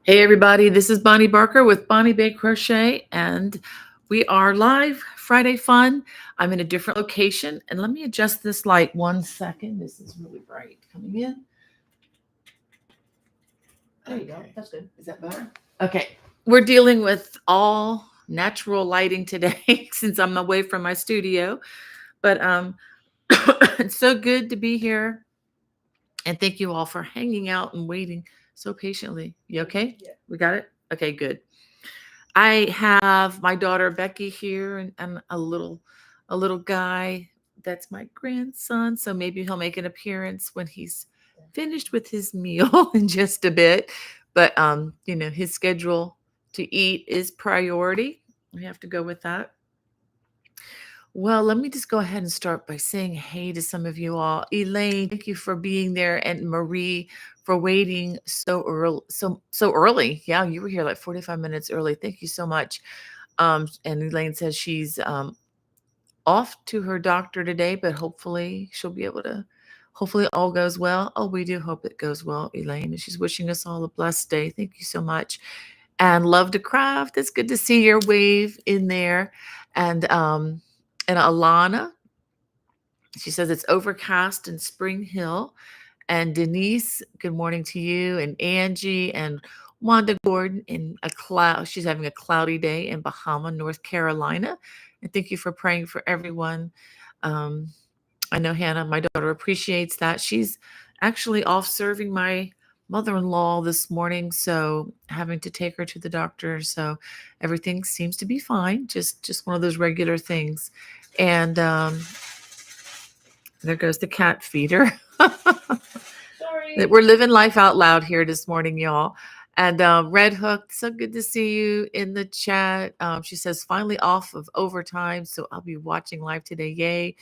Hey everybody, this is Bonnie Barker with Bonnie Bay Crochet, and we are live Friday Fun. I'm in a different location, and let me adjust this light 1 second. This is really bright coming in. There you go. Okay. That's good. Is that better? Okay, we're dealing with all natural lighting today since I'm away from my studio, but it's so good to be here, and thank you all for hanging out and waiting so patiently. You okay? Yeah. We got it? Okay, good. I have my daughter Becky here and a little guy that's my grandson, so maybe he'll make an appearance when he's finished with his meal in just a bit. But his schedule to eat is priority. We have to go with that. Well, let me just go ahead and start by saying hey to some of you all. Elaine, thank you for being there, and Marie for waiting so early. So early. Yeah, you were here like 45 minutes early. Thank you so much. And Elaine says she's off to her doctor today, but hopefully she'll be able to. Hopefully all goes well. Oh, we do hope it goes well, Elaine. And she's wishing us all a blessed day. Thank you so much. And love to craft. It's good to see your wave in there. And Alana, she says it's overcast in Spring Hill. And Denise, good morning to you. And Angie and Wanda Gordon in a cloud. She's having a cloudy day in Bahama, North Carolina. And thank you for praying for everyone. Um, I know Hannah, my daughter, appreciates that. She's actually off serving my mother-in-law this morning, so having to take her to the doctor. So everything seems to be fine. Just one of those regular things. And there goes the cat feeder. Sorry. We're living life out loud here this morning, y'all. And Red Hook, so good to see you in the chat. She says, finally off of overtime, so I'll be watching live today. Yay.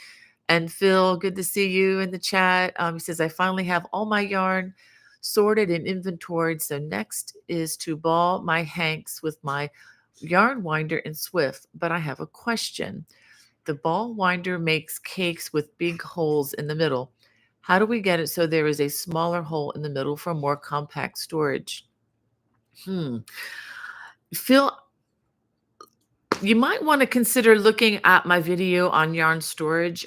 And Phil, good to see you in the chat. He says, I finally have all my yarn sorted and inventoried. So next is to ball my hanks with my yarn winder and Swift. But I have a question. The ball winder makes cakes with big holes in the middle. How do we get it so there is a smaller hole in the middle for more compact storage? Phil, you might want to consider looking at my video on yarn storage.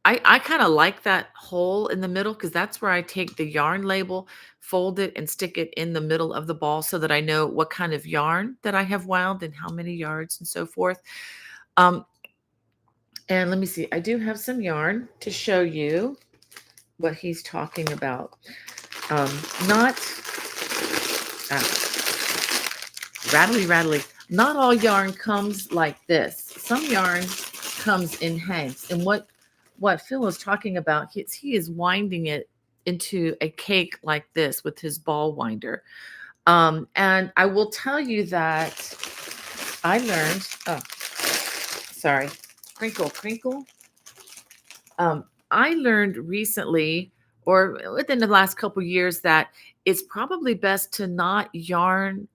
I kind of like that hole in the middle because that's where I take the yarn label, fold it, and stick it in the middle of the ball so that I know what kind of yarn that I have wound and how many yards and so forth. Um, and let me see, I do have some yarn to show you what he's talking about. Not rattly. Not all yarn comes like this. Some yarn comes in hanks, and what Phil is talking about, he is winding it into a cake like this with his ball winder. And I will tell you that I learned. Oh, sorry, crinkle. I learned recently, or within the last couple years, that it's probably best to not yarn.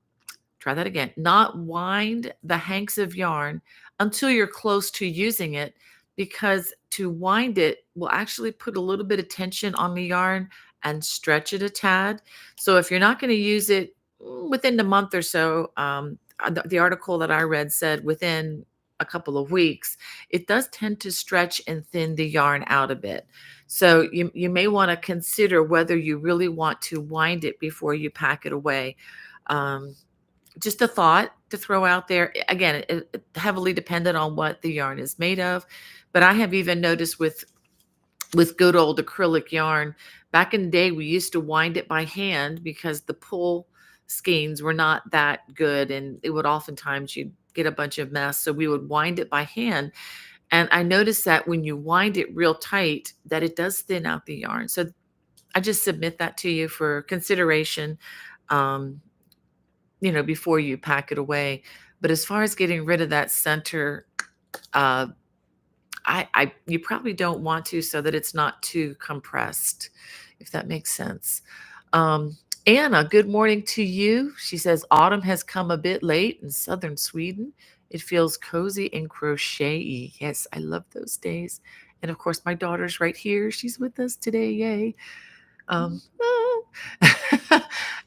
Try that again. Not wind the hanks of yarn until you're close to using it, because to wind it will actually put a little bit of tension on the yarn and stretch it a tad. So if you're not going to use it within the month or so, the article that I read said within a couple of weeks, it does tend to stretch and thin the yarn out a bit. So you may want to consider whether you really want to wind it before you pack it away. Um, just a thought to throw out there. Again, it heavily dependent on what the yarn is made of, but I have even noticed with good old acrylic yarn, back in the day we used to wind it by hand because the pull skeins were not that good, and it would oftentimes you'd get a bunch of mess. So we would wind it by hand, and I noticed that when you wind it real tight, that it does thin out the yarn. So I just submit that to you for consideration. Um, before you pack it away. But as far as getting rid of that center, uh, I you probably don't want to, so that it's not too compressed, if that makes sense. Um, Anna, good morning to you. She says autumn has come a bit late in southern Sweden. It feels cozy and crochet-y. Yes, I love those days. And of course, my daughter's right here. She's with us today. Yay. Um,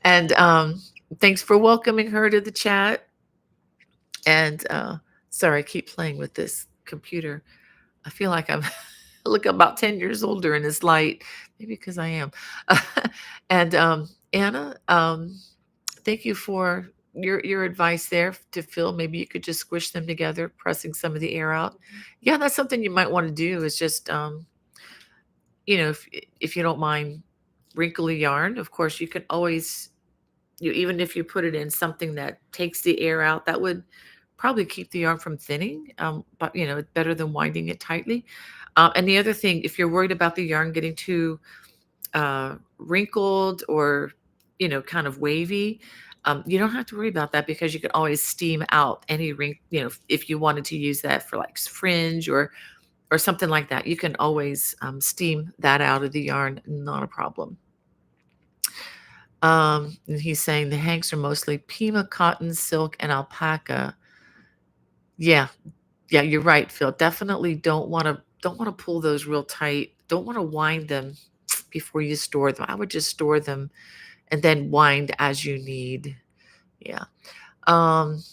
And thanks for welcoming her to the chat. And sorry, I keep playing with this computer. I feel like I'm look about 10 years older in this light, maybe because I am. And Anna, thank you for your advice there to Phil. Maybe you could just squish them together, pressing some of the air out. Yeah, that's something you might want to do. Is just if you don't mind wrinkly yarn, of course you can always even if you put it in something that takes the air out, that would probably keep the yarn from thinning. But it's better than winding it tightly. And the other thing, if you're worried about the yarn getting too wrinkled or kind of wavy, you don't have to worry about that because you can always steam out any wrinkle. If you wanted to use that for like fringe or something like that, you can always steam that out of the yarn, not a problem. And he's saying the hanks are mostly Pima cotton, silk, and alpaca. Yeah, yeah, you're right, Phil. Definitely don't want to pull those real tight. Don't want to wind them before you store them. I would just store them and then wind as you need. Yeah. Um,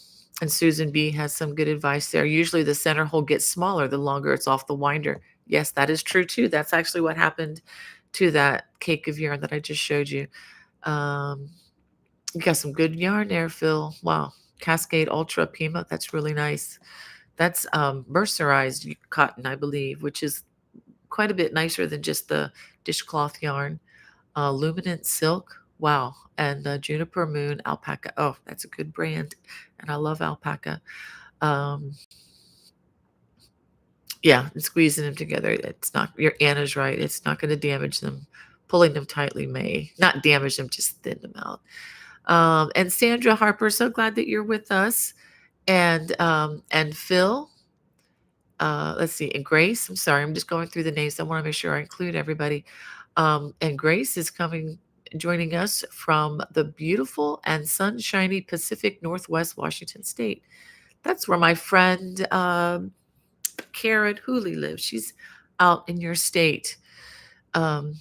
and Susan B has some good advice there. Usually the center hole gets smaller the longer it's off the winder. Yes, that is true too. That's actually what happened to that cake of yarn that I just showed you. Um, you got some good yarn there, Phil. Wow. Cascade Ultra Pima. That's really nice. That's mercerized cotton, I believe, which is quite a bit nicer than just the dishcloth yarn. Luminant Silk. Wow. And Juniper Moon Alpaca. Oh, that's a good brand. And I love alpaca. Um, yeah, and squeezing them together. It's not, your Anna's right. It's not going to damage them. Pulling them tightly may not damage them, just thin them out. And Sandra Harper, so glad that you're with us. And Phil, let's see, and Grace. I'm sorry, I'm just going through the names. I want to make sure I include everybody. And Grace is joining us from the beautiful and sunshiny Pacific Northwest Washington State. That's where my friend Karen Hooley lives. She's out in your state. Um,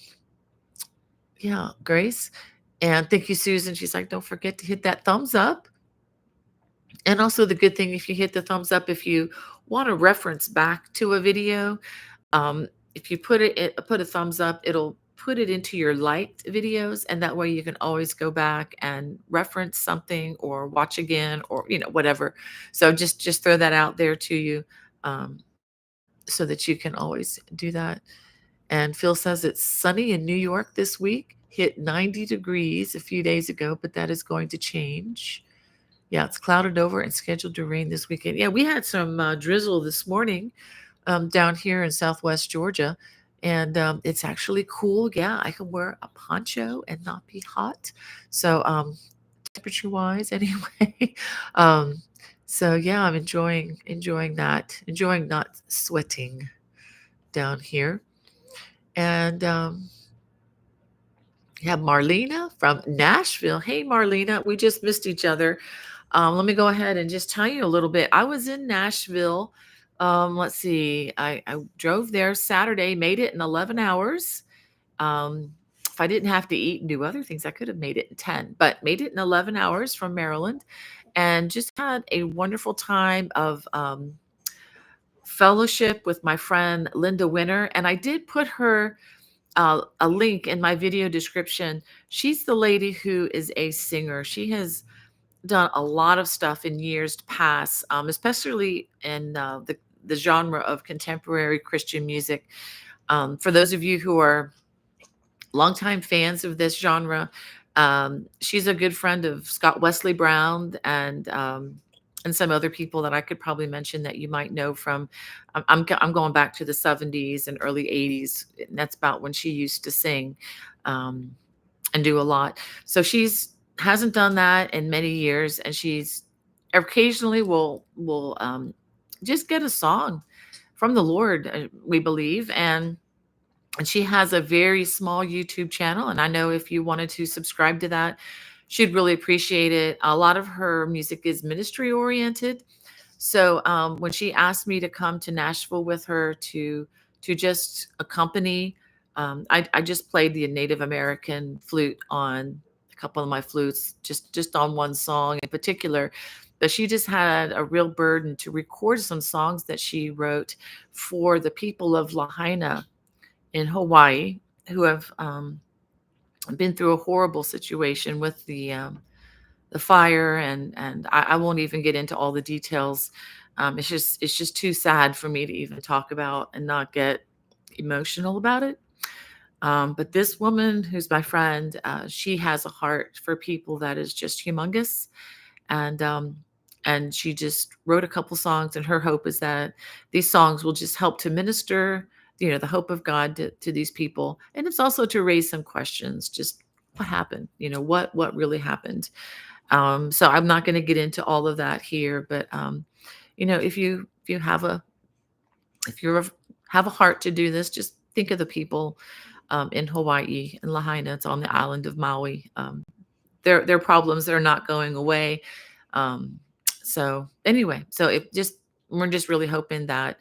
yeah, Grace. And thank you, Susan. She's like, don't forget to hit that thumbs up. And also the good thing, if you hit the thumbs up, if you want to reference back to a video, if you put a thumbs up, it'll put it into your liked videos, and that way you can always go back and reference something or watch again or whatever. So just throw that out there to you, um, so that you can always do that. And Phil says it's sunny in New York this week, hit 90 degrees a few days ago, but that is going to change. Yeah, it's clouded over and scheduled to rain this weekend. Yeah, we had some drizzle this morning down here in Southwest Georgia, and it's actually cool. Yeah, I can wear a poncho and not be hot. So temperature wise, anyway. um, so yeah, I'm enjoying that, enjoying not sweating down here, and yeah, Marlena from Nashville. Hey, Marlena, we just missed each other. Let me go ahead and just tell you a little bit. I was in Nashville. Let's see. I drove there Saturday, made it in 11 hours. If I didn't have to eat and do other things, I could have made it in 10, but made it in 11 hours from Maryland and just had a wonderful time of fellowship with my friend Linda Winter. And I did put her a link in my video description. She's the lady who is a singer. She has done a lot of stuff in years past, especially in the genre of contemporary Christian music. For those of you who are longtime fans of this genre, she's a good friend of Scott Wesley Brown and some other people that I could probably mention that you might know from. I'm going back to the 70s and early 80s. And that's about when she used to sing and do a lot. So she's hasn't done that in many years, and she's occasionally will just get a song from the Lord, we believe, and she has a very small YouTube channel. And I know if you wanted to subscribe to that, she'd really appreciate it. A lot of her music is ministry oriented. So when she asked me to come to Nashville with her to just accompany, I just played the Native American flute on couple of my flutes, just on one song in particular. But she just had a real burden to record some songs that she wrote for the people of Lahaina in Hawaii, who have been through a horrible situation with the fire, and I won't even get into all the details. It's just too sad for me to even talk about and not get emotional about it. But this woman, who's my friend, she has a heart for people that is just humongous, and she just wrote a couple songs, and her hope is that these songs will just help to minister, the hope of God to these people, and it's also to raise some questions. Just what happened? What really happened? So I'm not going to get into all of that here, but if you have a if you have a heart to do this, just think of the people in Hawaii and Lahaina. It's on the island of Maui. Their problems are not going away. Um, so anyway, we're just really hoping that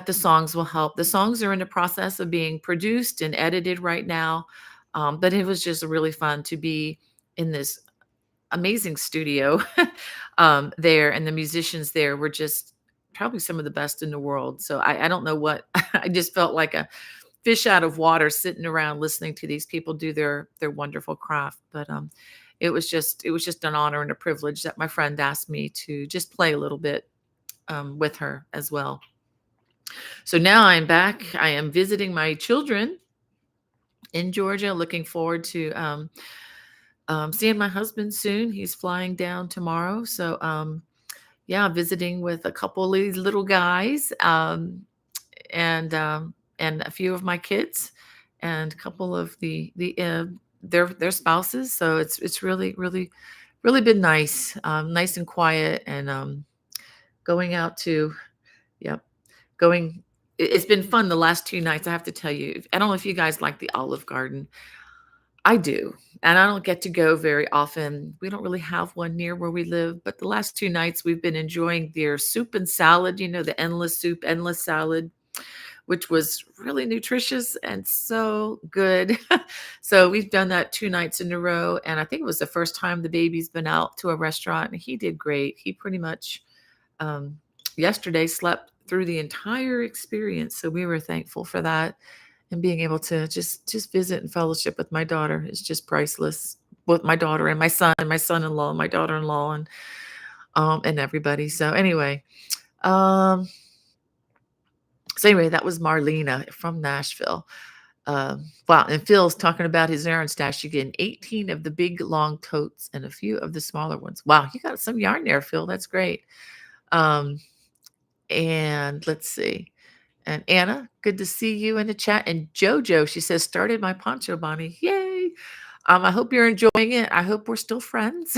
the songs will help. The songs are in the process of being produced and edited right now, but it was just really fun to be in this amazing studio there, and the musicians there were just probably some of the best in the world. So I don't know what I just felt like a fish out of water sitting around listening to these people do their wonderful craft. But it was just an honor and a privilege that my friend asked me to just play a little bit with her as well. So now I'm back. I am visiting my children in Georgia. Looking forward to seeing my husband soon. He's flying down tomorrow. So yeah, visiting with a couple of these little guys, and a few of my kids, and a couple of their spouses. So it's really really really been nice, nice and quiet, and going out to, yep, going. It's been fun the last 2 nights. I have to tell you. I don't know if you guys like the Olive Garden. I do. And I don't get to go very often. We don't really have one near where we live. But the last 2 nights, we've been enjoying their soup and salad, the endless soup, endless salad, which was really nutritious and so good. So we've done that 2 nights in a row. And I think it was the first time the baby's been out to a restaurant. And he did great. He pretty much um, yesterday slept through the entire experience. So we were thankful for that, and being able to just visit and fellowship with my daughter is just priceless. With my daughter and my son and my son-in-law and my daughter-in-law, and everybody. Um so anyway, that was Marlena from Nashville. Wow, and Phil's talking about his yarn stash again. 18 of the big long totes and a few of the smaller ones. Wow, you got some yarn there, Phil. That's great. Um and let's see. And Anna, good to see you in the chat. And Jojo, she says, started my poncho, Bonnie. Yay. I hope you're enjoying it. I hope we're still friends.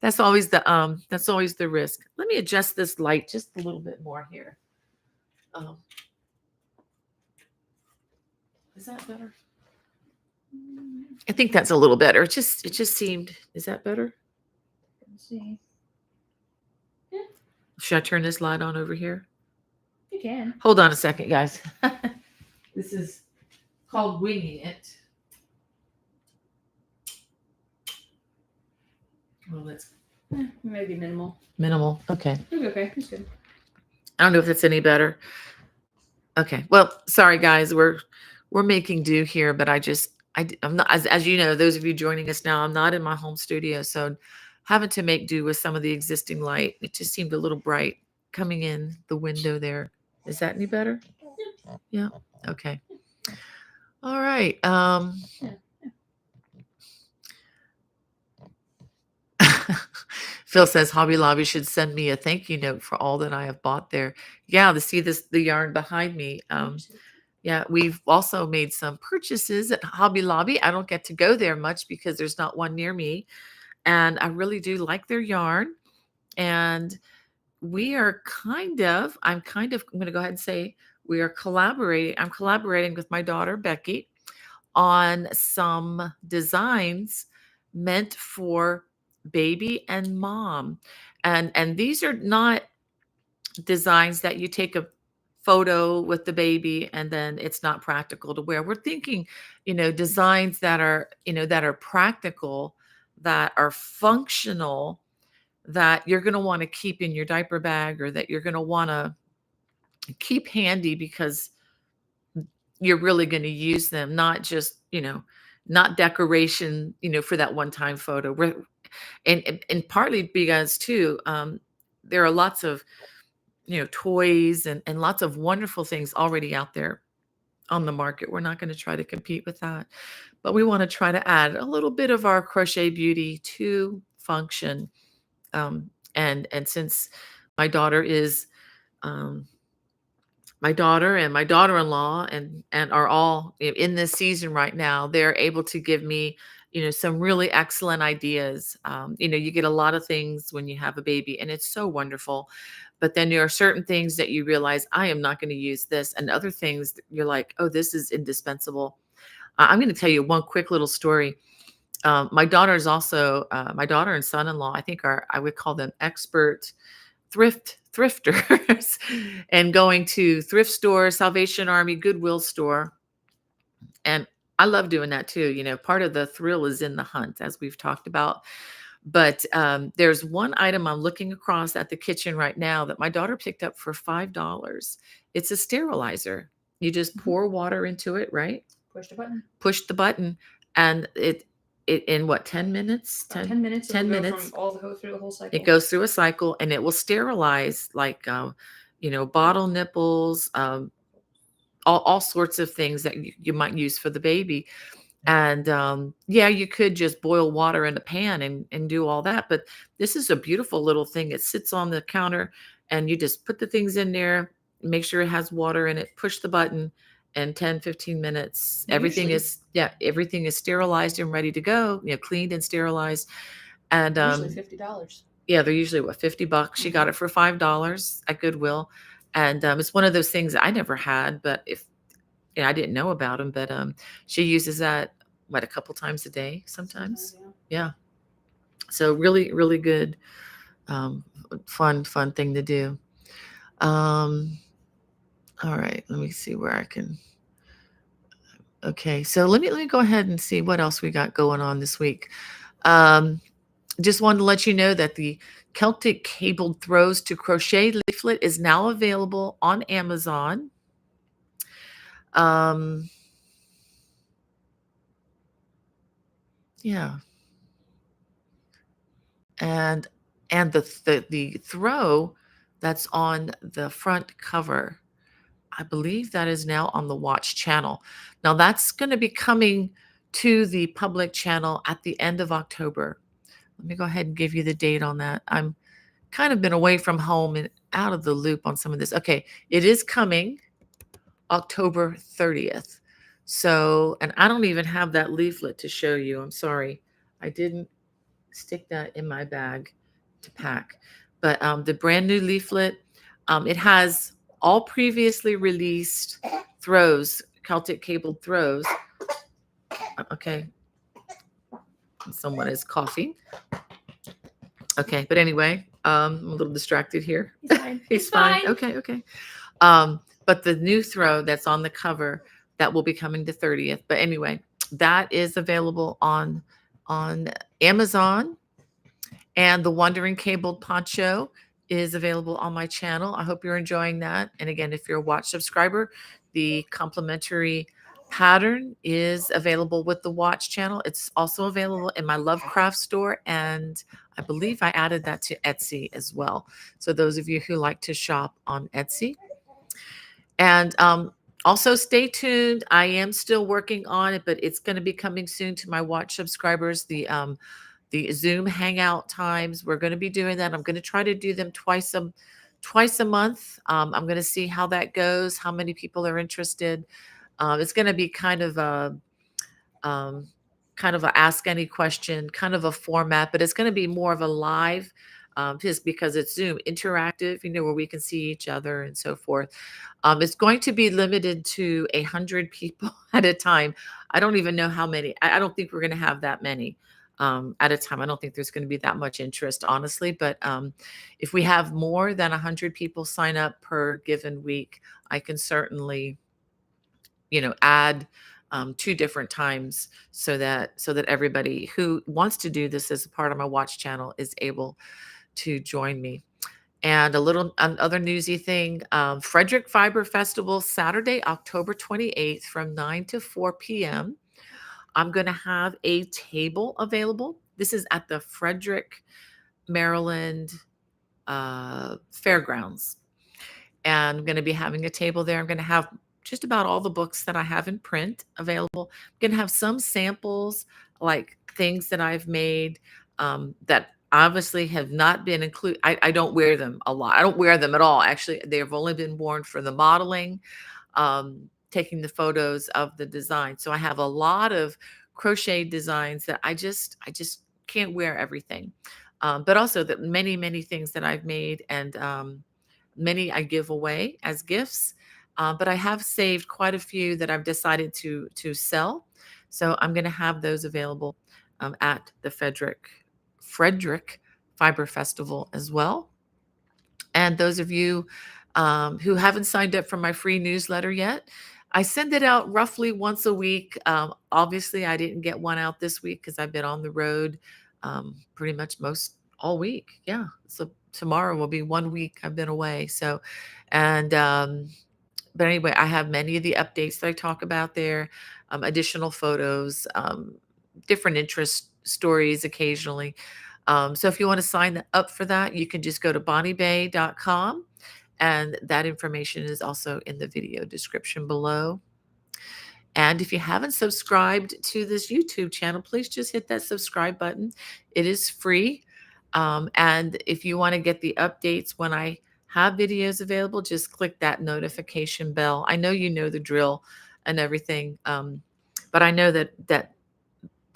That's always the risk. Let me adjust this light just a little bit more here. Um, is that better? I think that's a little better. It just seemed, is that better? Let's see. Should I turn this light on over here? You can. Hold on a second, guys. This is called winging it. Well, that's Maybe minimal. minimal. Okay. Okay, that's good. I don't know if it's any better. Okay. Well, sorry guys, we're making do here, but I'm not, as you know, those of you joining us now, I'm not in my home studio, so having to make do with some of the existing light. It just seemed a little bright coming in the window there. Is that any better? Yeah. Okay. All right. Phil says Hobby Lobby should send me a thank you note for all that I have bought there. Yeah, to see the yarn behind me. Yeah, we've also made some purchases at Hobby Lobby. I don't get to go there much because there's not one near me, and I really do like their yarn. And I'm going to go ahead and say we are collaborating. I'm collaborating with my daughter, Becky, on some designs meant for baby and mom. And these are not designs that you take a photo with the baby, and then it's not practical to wear. We're thinking, designs that are, that are practical, that are functional, that you're going to want to keep in your diaper bag, or that you're going to want to keep handy because you're really going to use them, not just, not decoration, for that one time photo. And partly because too, there are lots of, toys and lots of wonderful things already out there on the market. We're not going to try to compete with that, but we want to try to add a little bit of our crochet beauty to function. And since my daughter is, um, my daughter and my daughter-in-law and are all in this season right now, they're able to give me, some really excellent ideas. You get a lot of things when you have a baby, and it's so wonderful. But then there are certain things that you realize, I am not going to use this, and other things that you're like, oh, this is indispensable. I'm going to tell you one quick little story. My daughter is also, my daughter and son-in-law, I think, are, I would call them expert thrifters, and going to thrift stores, Salvation Army, Goodwill store. And I love doing that too. Part of the thrill is in the hunt, as we've talked about. But there's one item I'm looking across at the kitchen right now that my daughter picked up for $5. It's a sterilizer. You just Mhm. pour water into it, right? Push the button. Push the button, and it in what, 10 minutes? About 10 minutes. 10 It'll go minutes. from all the go through the whole cycle. It goes through a cycle, and it will sterilize, like, bottle nipples, all sorts of things that you might use for the baby. And yeah, you could just boil water in a pan and do all that. But this is a beautiful little thing. It sits on the counter, and you just put the things in there, make sure it has water in it, push the button, and 10, 15 minutes, everything Usually- is, yeah, everything is sterilized and ready to go, cleaned and sterilized. And Usually $50. yeah, they're usually what, $50. She got it for $5 at Goodwill. And it's one of those things I never had, but if I didn't know about them, but she uses that what, a couple times a day sometimes. Yeah. So really, really good, fun thing to do. All right, let me see where I can. Okay, so let me go ahead and see what else we got going on this week. Just wanted to let you know that the Celtic Cabled Throws to Crochet leaflet is now available on Amazon. Yeah. And the throw that's on the front cover, I believe that is now on the Watch channel. Now that's going to be coming to the public channel at the end of October. Let me go ahead and give you the date on that. I'm kind of been away from home and out of the loop on some of this. Okay, it is coming October 30th. So, and I don't even have that leaflet to show you. I'm sorry. I didn't stick that in my bag to pack. But the brand new leaflet, it has all previously released throws, Celtic cabled throws. Okay. Someone is coughing. Okay, but anyway, I'm a little distracted here. He's fine. He's fine. Okay. But the new throw that's on the cover, that will be coming to 30th. But anyway, that is available on Amazon, and the Wandering Cabled Poncho is available on my channel. I hope you're enjoying that. And again, if you're a Watch subscriber, the complimentary pattern is available with the Watch channel. It's also available in my Lovecraft store, and I believe I added that to Etsy as well. So those of you who like to shop on Etsy. And also stay tuned. I am still working on it, but it's going to be coming soon to my Watch subscribers. The Zoom hangout times, we're going to be doing that. I'm going to try to do them twice a month. I'm going to see how that goes, how many people are interested. It's going to be kind of a ask any question kind of a format, but it's going to be more of a live, just because it's Zoom interactive, where we can see each other and so forth. It's going to be limited to 100 people at a time. I don't even know how many. I don't think we're going to have that many. at a time. I don't think there's going to be that much interest, honestly, but if we have more than 100 people sign up per given week, I can certainly, add 2 different times so that everybody who wants to do this as a part of my watch channel is able to join me. And a little another newsy thing, Frederick Fiber Festival, Saturday, October 28th from 9 to 4 p.m. I'm going to have a table available. This is at the Frederick, Maryland Fairgrounds. And I'm going to be having a table there. I'm going to have just about all the books that I have in print available. I'm going to have some samples, like things that I've made that obviously have not been included. I don't wear them a lot. I don't wear them at all. Actually, they've only been worn for the modeling, taking the photos of the design. So I have a lot of crochet designs that I just can't wear everything. But also that many things that I've made, and many I give away as gifts. But I have saved quite a few that I've decided to sell. So I'm going to have those available at the Frederick Fiber Festival as well. And those of you who haven't signed up for my free newsletter yet, I send it out roughly once a week. Obviously, I didn't get one out this week because I've been on the road pretty much most all week. Yeah. So tomorrow will be 1 week I've been away. So, and, but anyway, I have many of the updates that I talk about there, additional photos, different interest stories occasionally. So if you want to sign up for that, you can just go to bonniebay.com, and that information is also in the video description below. And if you haven't subscribed to this YouTube channel, please just hit that subscribe button. It is free. And if you want to get the updates when I have videos available, just click that notification bell. I know you know the drill and everything, but I know that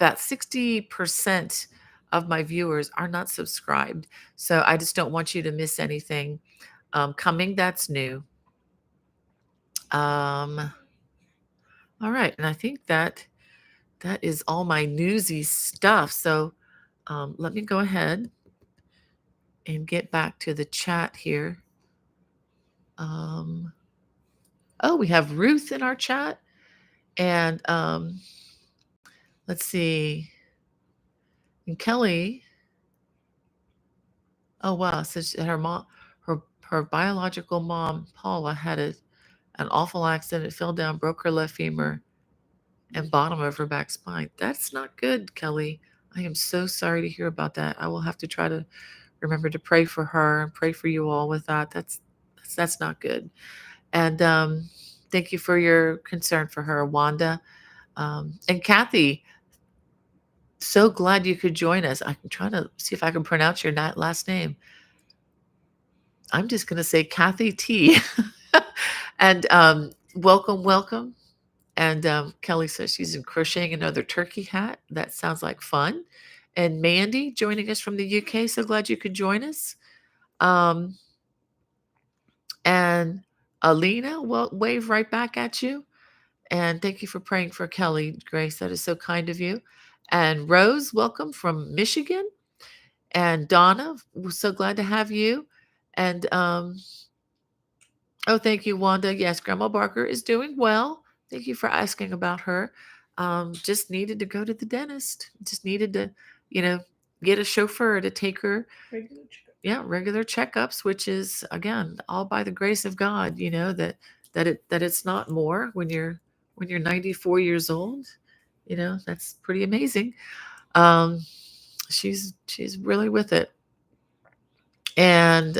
about 60% of my viewers are not subscribed. So I just don't want you to miss anything coming that's new. All right, and I think that is all my newsy stuff. So let me go ahead and get back to the chat here. Oh, we have Ruth in our chat, and let's see, and Kelly. Oh wow, so her mom, her biological mom, Paula, had an awful accident. It fell down, broke her left femur and bottom of her back spine. That's not good, Kelly. I am so sorry to hear about that. I will have to try to remember to pray for her and pray for you all with that. That's not good. And thank you for your concern for her, Wanda. And Kathy, so glad you could join us. I'm trying to see if I can pronounce your last name. I'm just going to say Kathy T. And welcome. And Kelly says she's crocheting another turkey hat. That sounds like fun. And Mandy joining us from the UK. So glad you could join us. And Alina, well, wave right back at you. And thank you for praying for Kelly, Grace. That is so kind of you. And Rose, welcome from Michigan. And Donna, we're so glad to have you. And oh, thank you, Wanda. Yes, Grandma Barker is doing well. Thank you for asking about her. Just needed to go to the dentist. Just needed to, get a chauffeur to take her. Regular checkup. Yeah, regular checkups, which is again all by the grace of God. That it's not more when you're 94 years old. That's pretty amazing. She's really with it. And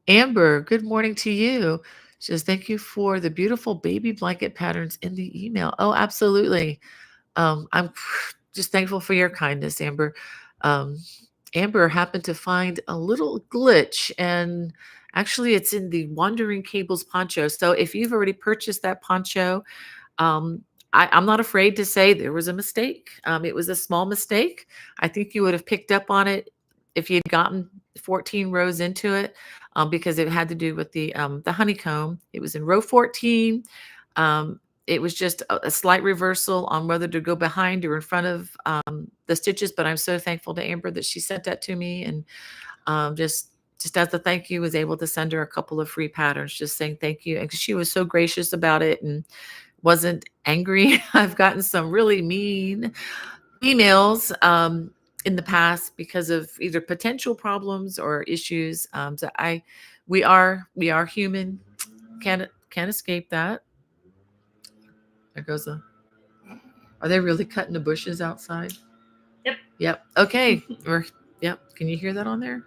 Amber, good morning to you. She says, thank you for the beautiful baby blanket patterns in the email. Oh, absolutely. I'm just thankful for your kindness, Amber. Amber happened to find a little glitch, and actually it's in the Wandering Cables poncho. So if you've already purchased that poncho, I'm not afraid to say there was a mistake. It was a small mistake. I think you would have picked up on it if you'd gotten 14 rows into it, because it had to do with the honeycomb. It was in row 14. it was just a slight reversal on whether to go behind or in front of the stitches. But I'm so thankful to Amber that she sent that to me, and just as a thank you, was able to send her a couple of free patterns, just saying thank you. And she was so gracious about it and wasn't angry. I've gotten some really mean emails in the past because of either potential problems or issues. So we are human. Can't escape that. There goes a. Are they really cutting the bushes outside? Yep. Yep. Okay. Yep. Can you hear that on there?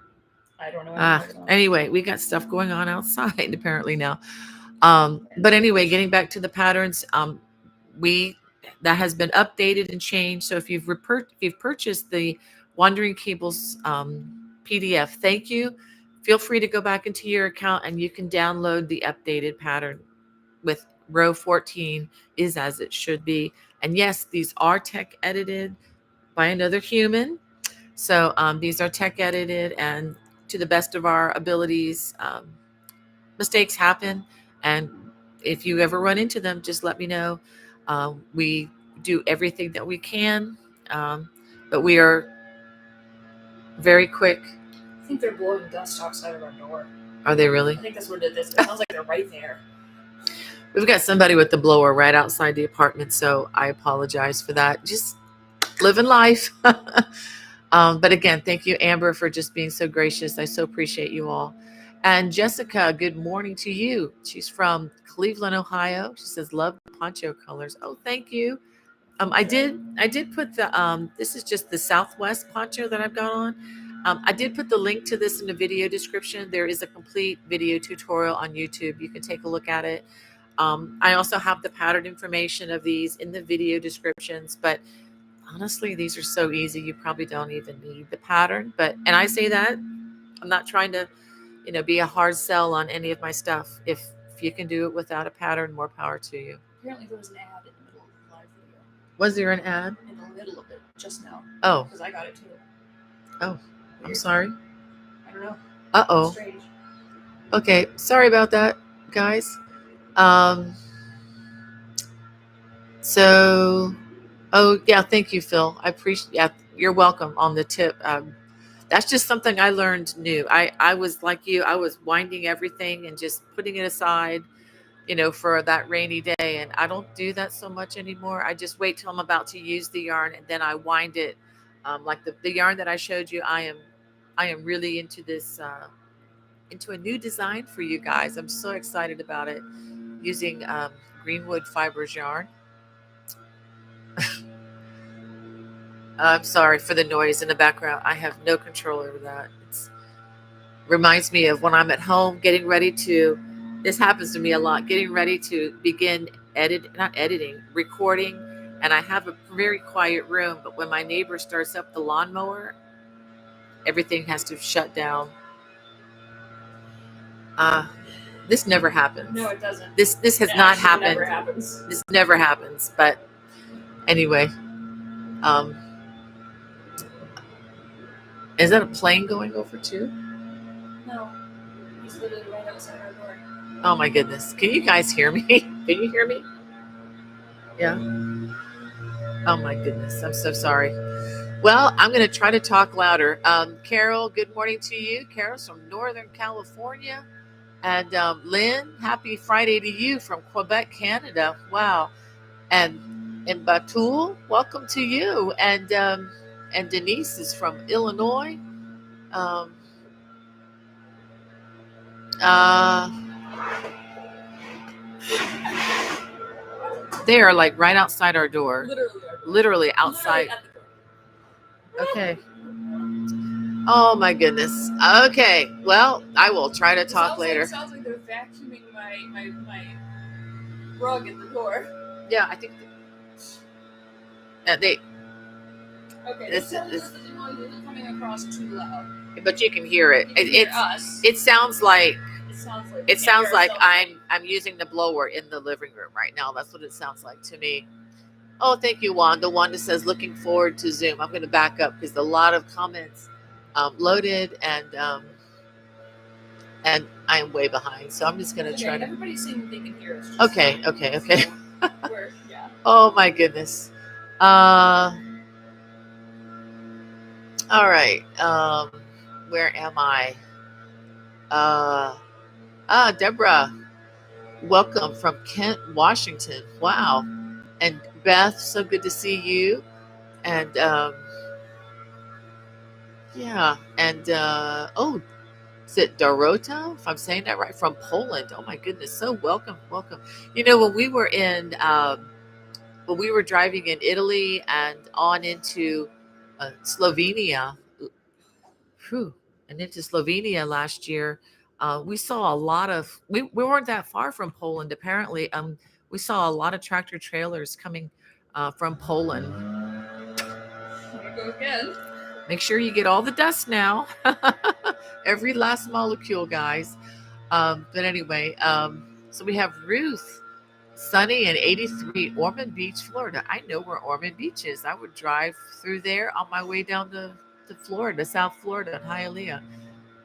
I don't know. Anyway, we got stuff going on outside apparently now. But anyway, getting back to the patterns, that has been updated and changed. So if you've purchased the Wandering Cables PDF, thank you. Feel free to go back into your account and you can download the updated pattern with row 14 is as it should be. And yes, these are tech edited by another human. So these are tech edited, and to the best of our abilities, mistakes happen. And if you ever run into them, just let me know. We do everything that we can, but we are very quick. I think they're blowing dust outside of our door. Are they really? I think that's what it is. It sounds like they're right there. We've got somebody with the blower right outside the apartment, so I apologize for that. Just living life. But again, thank you, Amber, for just being so gracious. I so appreciate you all. And Jessica, good morning to you. She's from Cleveland, Ohio. She says, love the poncho colors. Oh, thank you. I did put the, this is just the Southwest poncho that I've got on. I did put the link to this in the video description. There is a complete video tutorial on YouTube. You can take a look at it. I also have the pattern information of these in the video descriptions, but honestly, these are so easy. You probably don't even need the pattern, and I say that I'm not trying to, be a hard sell on any of my stuff. If you can do it without a pattern, more power to you. Apparently there was an ad in the middle of the live video. Was there an ad? In the middle of it, just now. Oh. Because I got it too. Oh, I'm sorry. I don't know. Uh-oh. Strange. Okay, sorry about that, guys. So, oh yeah, thank you, Phil. I appreciate. Yeah, you're welcome on the tip. That's just something I learned new. I was like you. I was winding everything and just putting it aside, for that rainy day. And I don't do that so much anymore. I just wait till I'm about to use the yarn and then I wind it. Like the yarn that I showed you, I am really into this, into a new design for you guys. I'm so excited about it, using Greenwood Fibers yarn. I'm sorry for the noise in the background. I have no control over that. It reminds me of when I'm at home getting ready to, this happens to me a lot, getting ready to begin recording. And I have a very quiet room, but when my neighbor starts up the lawnmower, everything has to shut down. This never happens. No, it doesn't. This has not happened. Never happens. This never happens. But anyway, is that a plane going over too? No, he's literally right outside our door. Oh my goodness! Can you guys hear me? Can you hear me? Yeah. Oh my goodness! I'm so sorry. Well, I'm going to try to talk louder. Carol, good morning to you. Carol's from Northern California. And Lynn, happy Friday to you from Quebec, Canada. Wow. And Batul, welcome to you. And Denise is from Illinois. They are like right outside our door. Literally outside. Okay. Oh my goodness. Okay. Well, I will try to talk later. It sounds like they're vacuuming my rug at the door. Yeah, I think they. Okay. This is coming across too loud. But you can hear it. It sounds like. It sounds like I'm using the blower in the living room right now. That's what it sounds like to me. Oh, thank you, Wanda. Wanda says, looking forward to Zoom. I'm going to back up because a lot of comments loaded, and I am way behind. So I'm just going to try to. Everybody's saying they can hear us. Okay. Worse, yeah. Oh my goodness. Uh, all right. Where am I? Uh, Deborah, welcome from Kent, Washington. Wow. And Beth, so good to see you. And yeah, and oh, is it Dorota? If I'm saying that right, from Poland. Oh my goodness, so welcome, welcome. You know, when we were driving in Italy and on into Slovenia, whew, and into Slovenia last year, we saw a lot of. We weren't that far from Poland, apparently. We saw a lot of tractor trailers coming from Poland. Here we go again. Make sure you get all the dust now. Every last molecule, guys. But anyway, so we have Ruth, sunny and 83, Ormond Beach, Florida. I know where Ormond Beach is. I would drive through there on my way down to Florida, South Florida, and Hialeah.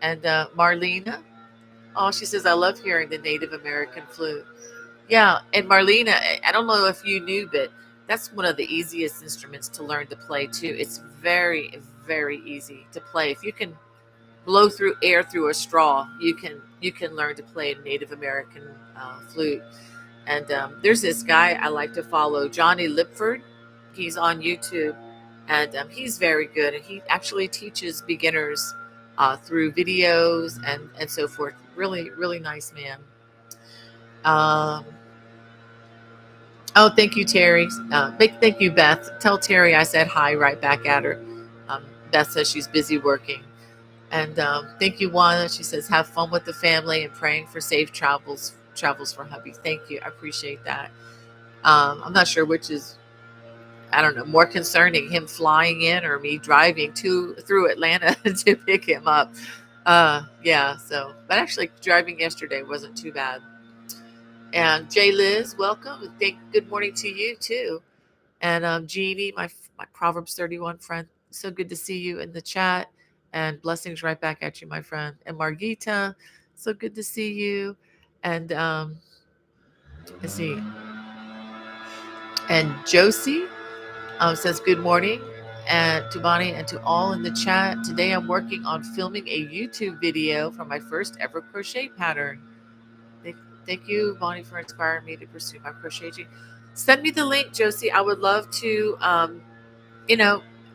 And Marlena, oh, she says, I love hearing the Native American flute. Yeah, and Marlena, I don't know if you knew, but that's one of the easiest instruments to learn to play too. It's very, very easy to play. If you can blow through air through a straw, you can learn to play a Native American flute. And there's this guy I like to follow, Johnny Lipford. He's on YouTube, and he's very good. And he actually teaches beginners through videos and so forth. Really, really nice man. Um, oh, thank you, Terry. Big thank you, Beth. Tell Terry I said hi right back at her. Beth says she's busy working. And thank you, Juana. She says, have fun with the family and praying for safe travels for hubby. Thank you. I appreciate that. I'm not sure which is, I don't know, more concerning, him flying in or me driving through Atlanta to pick him up. Yeah, so, but actually driving yesterday wasn't too bad. And Jay Liz, welcome. Good morning to you too. And Jeannie, my Proverbs 31 friend, so good to see you in the chat. And blessings right back at you, my friend. And Margita, so good to see you. And let's see. And Josie says good morning, and to Bonnie and to all in the chat. Today I'm working on filming a YouTube video for my first ever crochet pattern. Thank you, Bonnie, for inspiring me to pursue my crocheting. Send me the link, Josie. I would love to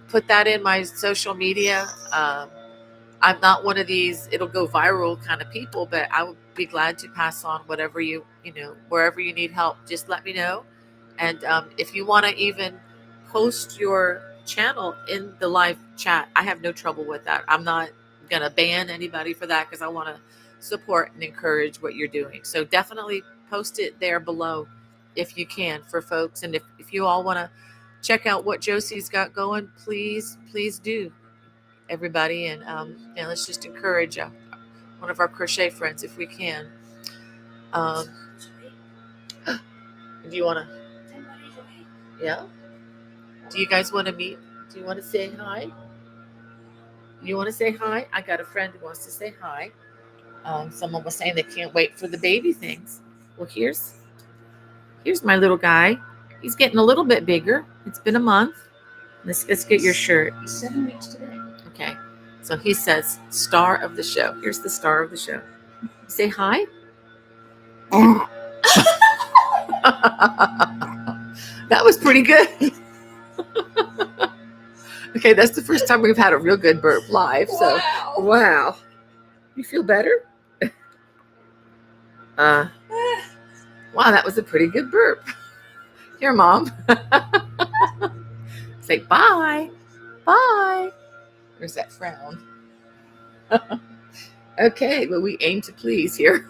put that in my social media. I'm not one of these it'll go viral kind of people, but I would be glad to pass on whatever wherever you need help, just let me know. And if you want to even post your channel in the live chat, I have no trouble with that. I'm not going to ban anybody for that because I want to support and encourage what you're doing. So definitely post it there below if you can for folks. And if you all want to check out what Josie's got going, please do, everybody. And let's just encourage one of our crochet friends if we can. Do you want to? Yeah. Do you guys want to meet? Do you want to say hi? You want to say hi? I got a friend who wants to say hi. Someone was saying they can't wait for the baby things. Well, here's my little guy. He's getting a little bit bigger. It's been a month. Let's get your shirt. He's 7 weeks today. Okay. So he says, star of the show. Here's the star of the show. Say hi. That was pretty good. Okay, that's the first time we've had a real good burp live. So, wow. You feel better? Wow, that was a pretty good burp. Here, Mom. Say bye. Bye. There's that frown. Okay, but we aim to please here.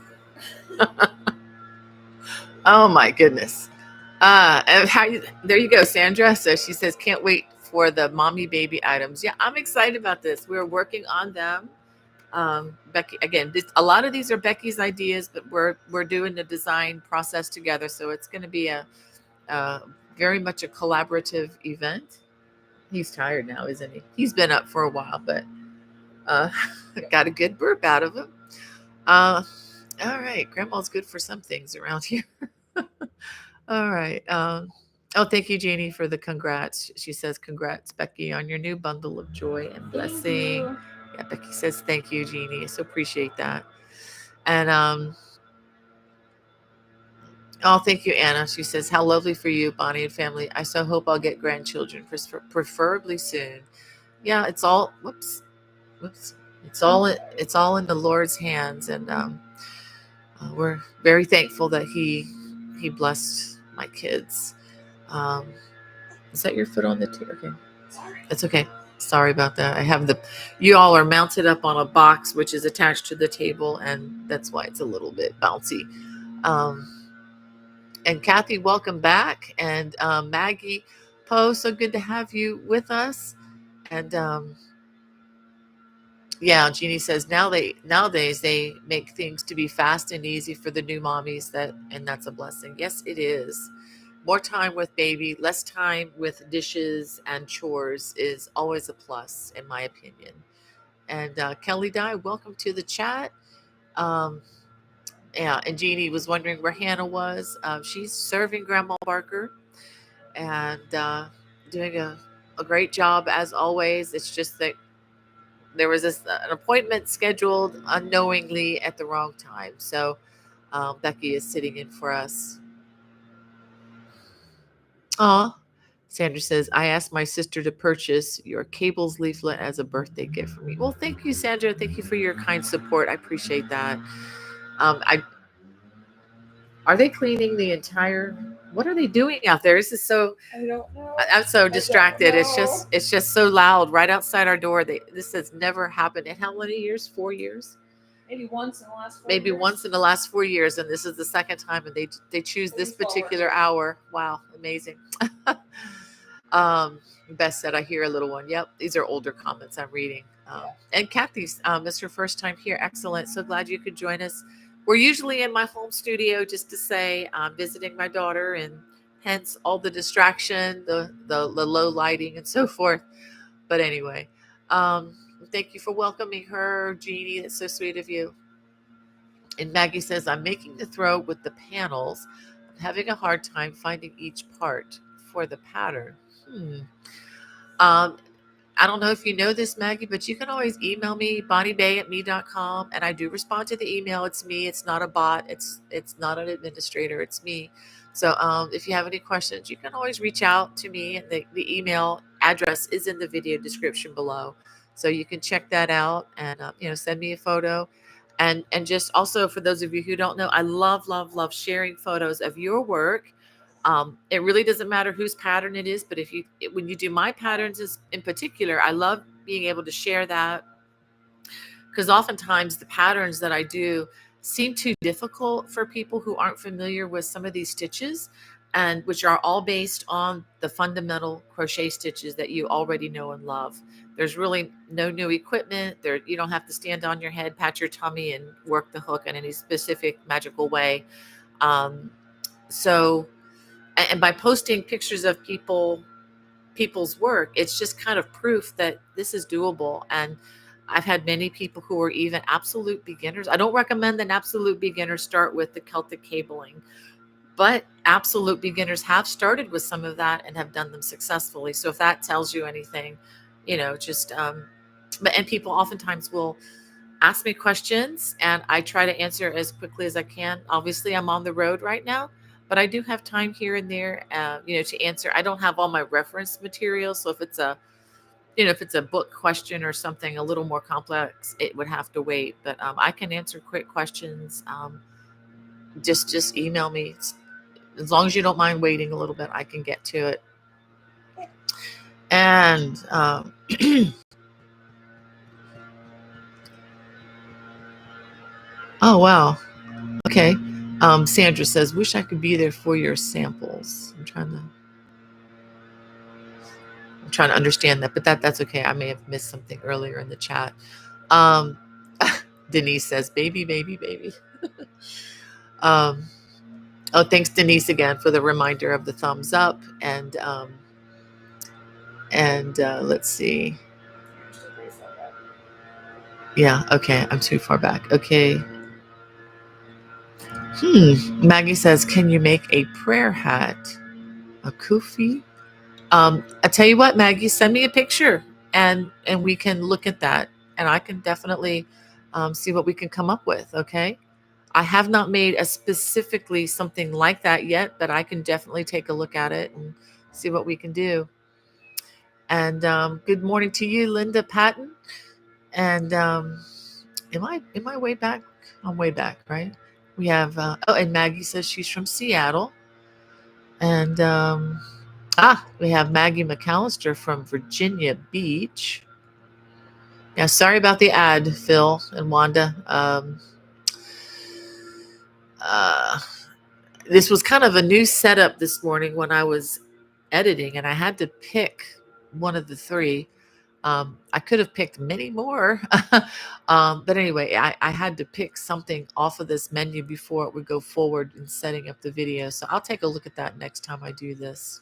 Oh my goodness. There you go, Sandra. So she says, can't wait for the mommy baby items. Yeah, I'm excited about this. We're working on them. Becky, again, a lot of these are Becky's ideas, but we're doing the design process together. So it's going to be a very much a collaborative event. He's tired now, isn't he? He's been up for a while, but got a good burp out of him. All right, Grandma's good for some things around here. All right. Oh, thank you, Jeannie, for the congrats. She says, "Congrats, Becky, on your new bundle of joy and blessing." Yeah, Becky says, "Thank you, Jeannie. So appreciate that." And oh, thank you, Anna. She says, "How lovely for you, Bonnie and family. I so hope I'll get grandchildren, preferably soon." Yeah, it's all. Whoops. It's all in the Lord's hands, and we're very thankful that He blessed my kids. Um, is that your foot on the table? Okay, Sorry. it's okay. Sorry about that. I have you all are mounted up on a box which is attached to the table, and that's why it's a little bit bouncy. Um, and Kathy, welcome back, and Maggie Poe, so good to have you with us. And yeah, Jeannie says nowadays they make things to be fast and easy for the new mommies, and that's a blessing. Yes, it is. More time with baby, less time with dishes and chores is always a plus, in my opinion. And Kelly Dye, welcome to the chat. Yeah, and Jeannie was wondering where Hannah was. She's serving Grandma Barker and doing a great job as always. It's just that there was an appointment scheduled unknowingly at the wrong time. So Becky is sitting in for us. Aw. Sandra says, I asked my sister to purchase your cables leaflet as a birthday gift for me. Well, thank you, Sandra. Thank you for your kind support. I appreciate that. I Are they cleaning the entire? What are they doing out there? This is so. I don't know. I'm so distracted. It's just so loud right outside our door. This has never happened in how many years? 4 years? Maybe once in the last 4 Maybe years. once in the last 4 years, and this is the second time, and they choose this particular hour. Wow, amazing. Beth said, I hear a little one. Yep, these are older comments I'm reading. And Kathy's, it's your first time here. Excellent. So glad you could join us. We're usually in my home studio, just to say I'm visiting my daughter, and hence all the distraction, the low lighting, and so forth. But anyway, thank you for welcoming her, Jeannie. That's so sweet of you. And Maggie says, I'm making the throw with the panels. I'm having a hard time finding each part for the pattern. I don't know if you know this, Maggie, but you can always email me, bonniebay@me.com, and I do respond to the email. It's me. It's not a bot. It's not an administrator. It's me. So if you have any questions, you can always reach out to me, and the email address is in the video description below. So you can check that out and send me a photo. And just also, for those of you who don't know, I love sharing photos of your work. It really doesn't matter whose pattern it is, but when you do my patterns in particular, I love being able to share that, because oftentimes the patterns that I do seem too difficult for people who aren't familiar with some of these stitches, and which are all based on the fundamental crochet stitches that you already know and love. There's really no new equipment there. You don't have to stand on your head, pat your tummy, and work the hook in any specific magical way. So and by posting pictures of people's work, it's just kind of proof that this is doable. And I've had many people who are even absolute beginners. I don't recommend an absolute beginner start with the Celtic cabling, but absolute beginners have started with some of that and have done them successfully. So if that tells you anything, just and people oftentimes will ask me questions, and I try to answer as quickly as I can. Obviously, I'm on the road right now, but I do have time here and there, to answer. I don't have all my reference material, so if it's a book question or something a little more complex, it would have to wait. But I can answer quick questions. Just email me. As long as you don't mind waiting a little bit, I can get to it. And oh wow, okay. Sandra says, wish I could be there for your samples. I'm trying to understand that, but that's okay. I may have missed something earlier in the chat. Denise says, baby, baby, baby. Oh, thanks, Denise, again for the reminder of the thumbs up. And let's see. Yeah, okay, I'm too far back. Okay. Maggie says, can you make a prayer hat? A kufi? I tell you what, Maggie, send me a picture and we can look at that, and I can definitely see what we can come up with. Okay. I have not made a specifically something like that yet, but I can definitely take a look at it and see what we can do. And good morning to you, Linda Patton. And am I way back? I'm way back, right? We have and Maggie says she's from Seattle. And we have Maggie McAllister from Virginia Beach. Yeah, sorry about the ad, Phil and Wanda. Uh, this was kind of a new setup this morning when I was editing, and I had to pick one of the three. I could have picked many more, but anyway, I had to pick something off of this menu before it would go forward in setting up the video. So I'll take a look at that next time I do this.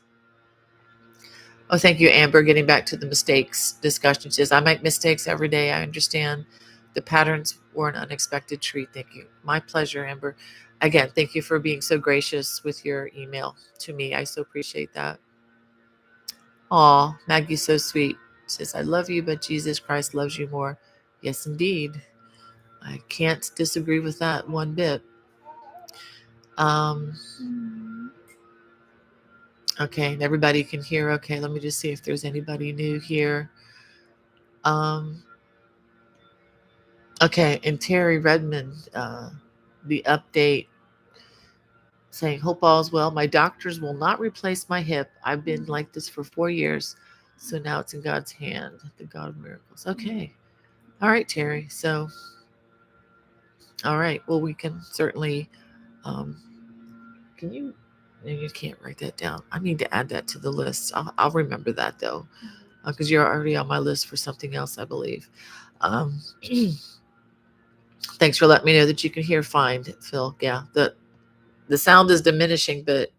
Oh, thank you, Amber. Getting back to the mistakes discussion. She says, I make mistakes every day. I understand the patterns were an unexpected treat. Thank you. My pleasure, Amber. Again, thank you for being so gracious with your email to me. I so appreciate that. Aw, Maggie's so sweet. She says, I love you, but Jesus Christ loves you more. Yes, indeed. I can't disagree with that one bit. Okay, and everybody can hear. Okay, let me just see if there's anybody new here. Okay, and Terry Redmond, the update saying, hope all's well. My doctors will not replace my hip. I've been like this for 4 years. So now it's in God's hand, the God of miracles. Okay. All right, Terry. So, all right. Well, we can certainly, can you, no, you can't write that down. I need to add that to the list. I'll remember that though, because you're already on my list for something else, I believe. Thanks for letting me know that you can hear fine, Phil. Yeah, the sound is diminishing, but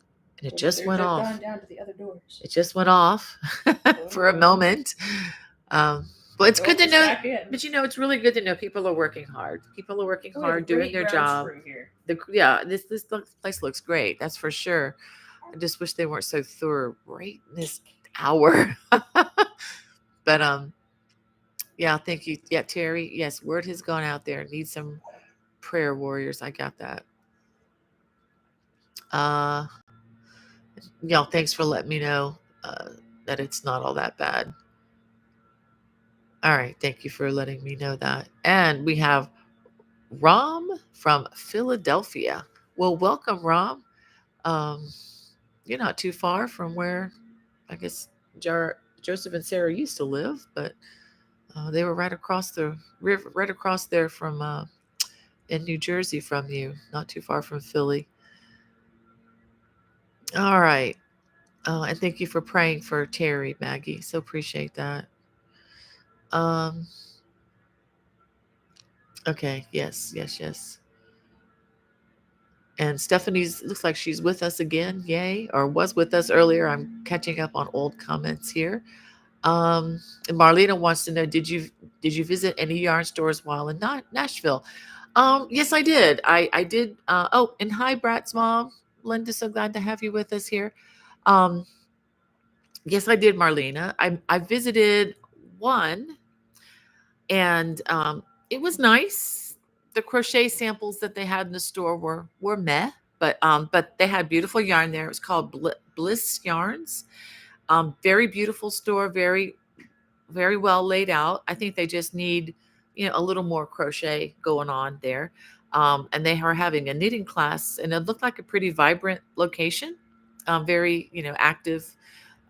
it just went off. Gone down to the other doors. It just went off for a moment. But it's good to know. But it's really good to know people are working hard. People are working hard, doing their job. This place looks great. That's for sure. I just wish they weren't so thorough right in this hour. But yeah, thank you. Yeah, Terry. Yes, word has gone out there. Need some prayer warriors. I got that. Thanks for letting me know that it's not all that bad. All right, thank you for letting me know that. And we have Rom from Philadelphia. Well, welcome, Rom. You're not too far from where I guess Joseph and Sarah used to live, but they were right across the river, right across there from in New Jersey from you, not too far from Philly. All right. And thank you for praying for Terry, Maggie. So appreciate that. Okay. Yes. And Stephanie's looks like she's with us again. Yay. Or was with us earlier. I'm catching up on old comments here. And Marlena wants to know, did you visit any yarn stores while in Nashville? Yes, I did. I did. And hi, Brat's mom. Linda, so glad to have you with us here. Yes, I did, Marlena. I visited one, and it was nice. The crochet samples that they had in the store were meh, but they had beautiful yarn there. It was called Bliss Yarns. Very beautiful store, very very well laid out. I think they just need a little more crochet going on there. And they are having a knitting class, and it looked like a pretty vibrant location. Very active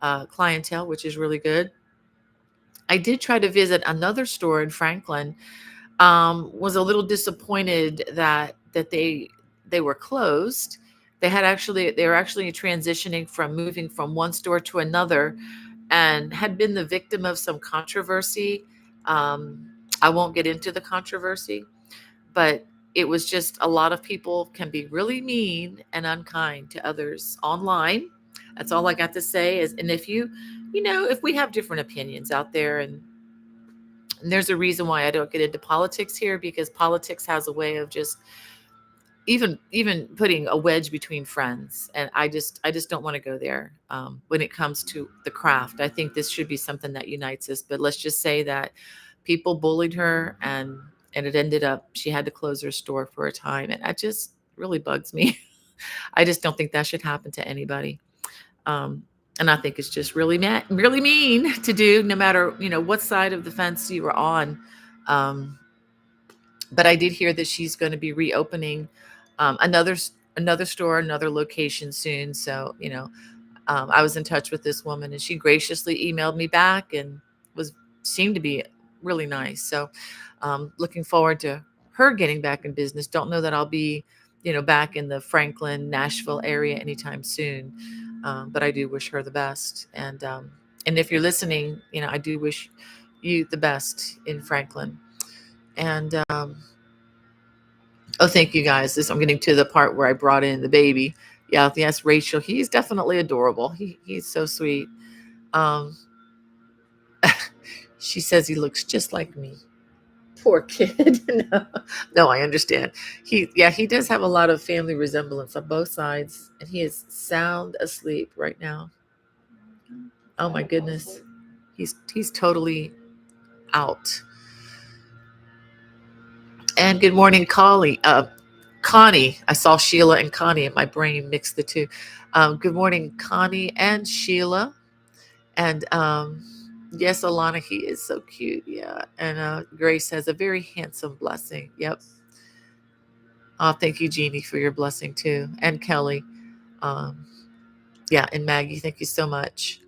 clientele, which is really good. I did try to visit another store in Franklin. Was a little disappointed that they were closed. They were actually transitioning from moving from one store to another, and had been the victim of some controversy. I won't get into the controversy, but it was just a lot of people can be really mean and unkind to others online. That's all I got to say is, and if if we have different opinions out there, and there's a reason why I don't get into politics here, because politics has a way of just, even putting a wedge between friends, and I just don't want to go there. When it comes to the craft, I think this should be something that unites us. But let's just say that people bullied her, and it ended up she had to close her store for a time, and that just really bugs me. I just don't think that should happen to anybody. Um, and I think it's just really mean to do, no matter what side of the fence you were on. Um, but I did hear that she's going to be reopening another store, another location soon. So I was in touch with this woman, and she graciously emailed me back and was seemed to be really nice. So looking forward to her getting back in business. Don't know that I'll be back in the Franklin, Nashville area anytime soon, but I do wish her the best. And if you're listening, I do wish you the best in Franklin. And oh, thank you guys. I'm getting to the part where I brought in the baby. Yeah, yes, Rachel. He's definitely adorable. He's so sweet. Um, she says he looks just like me. Poor kid. No, no, I understand. He does have a lot of family resemblance on both sides, and he is sound asleep right now. Oh my goodness, he's totally out. And good morning, Connie. I saw Sheila and Connie, and my brain mixed the two. Good morning, Connie and Sheila. And yes, Alana, he is so cute. Yeah. And Grace has a very handsome blessing. Yep. Oh, thank you, Jeannie, for your blessing too. And Kelly. Um, yeah. And Maggie, thank you so much.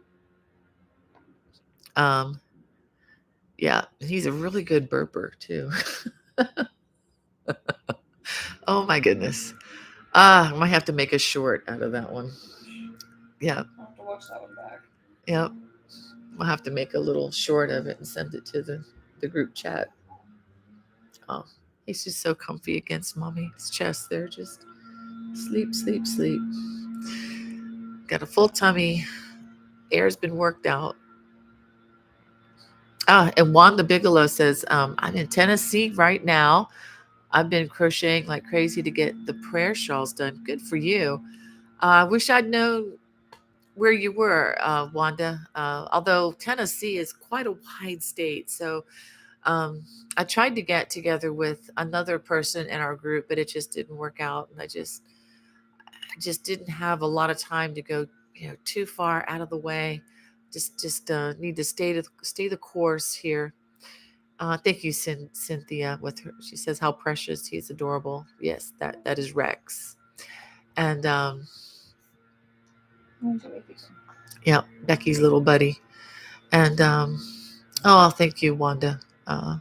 Um, yeah. He's a really good burper too. Oh my goodness. I might have to make a short out of that one. Yeah. I'll have to watch that one back. Yep. I'll have to make a little short of it and send it to the group chat. Oh, he's just so comfy against mommy's chest there. Just sleep, sleep, sleep. Got a full tummy. Air's been worked out. And Wanda Bigelow says, I'm in Tennessee right now. I've been crocheting like crazy to get the prayer shawls done. Good for you. I wish I'd known where you were, Wanda. Although Tennessee is quite a wide state. So I tried to get together with another person in our group, but it just didn't work out. And I just didn't have a lot of time to go, too far out of the way. Just need to stay the course here. Thank you, Cynthia. With her, she says how precious. He's adorable. Yes, that is Rex. And yeah, Becky's little buddy. And oh, thank you, Wanda. Uh,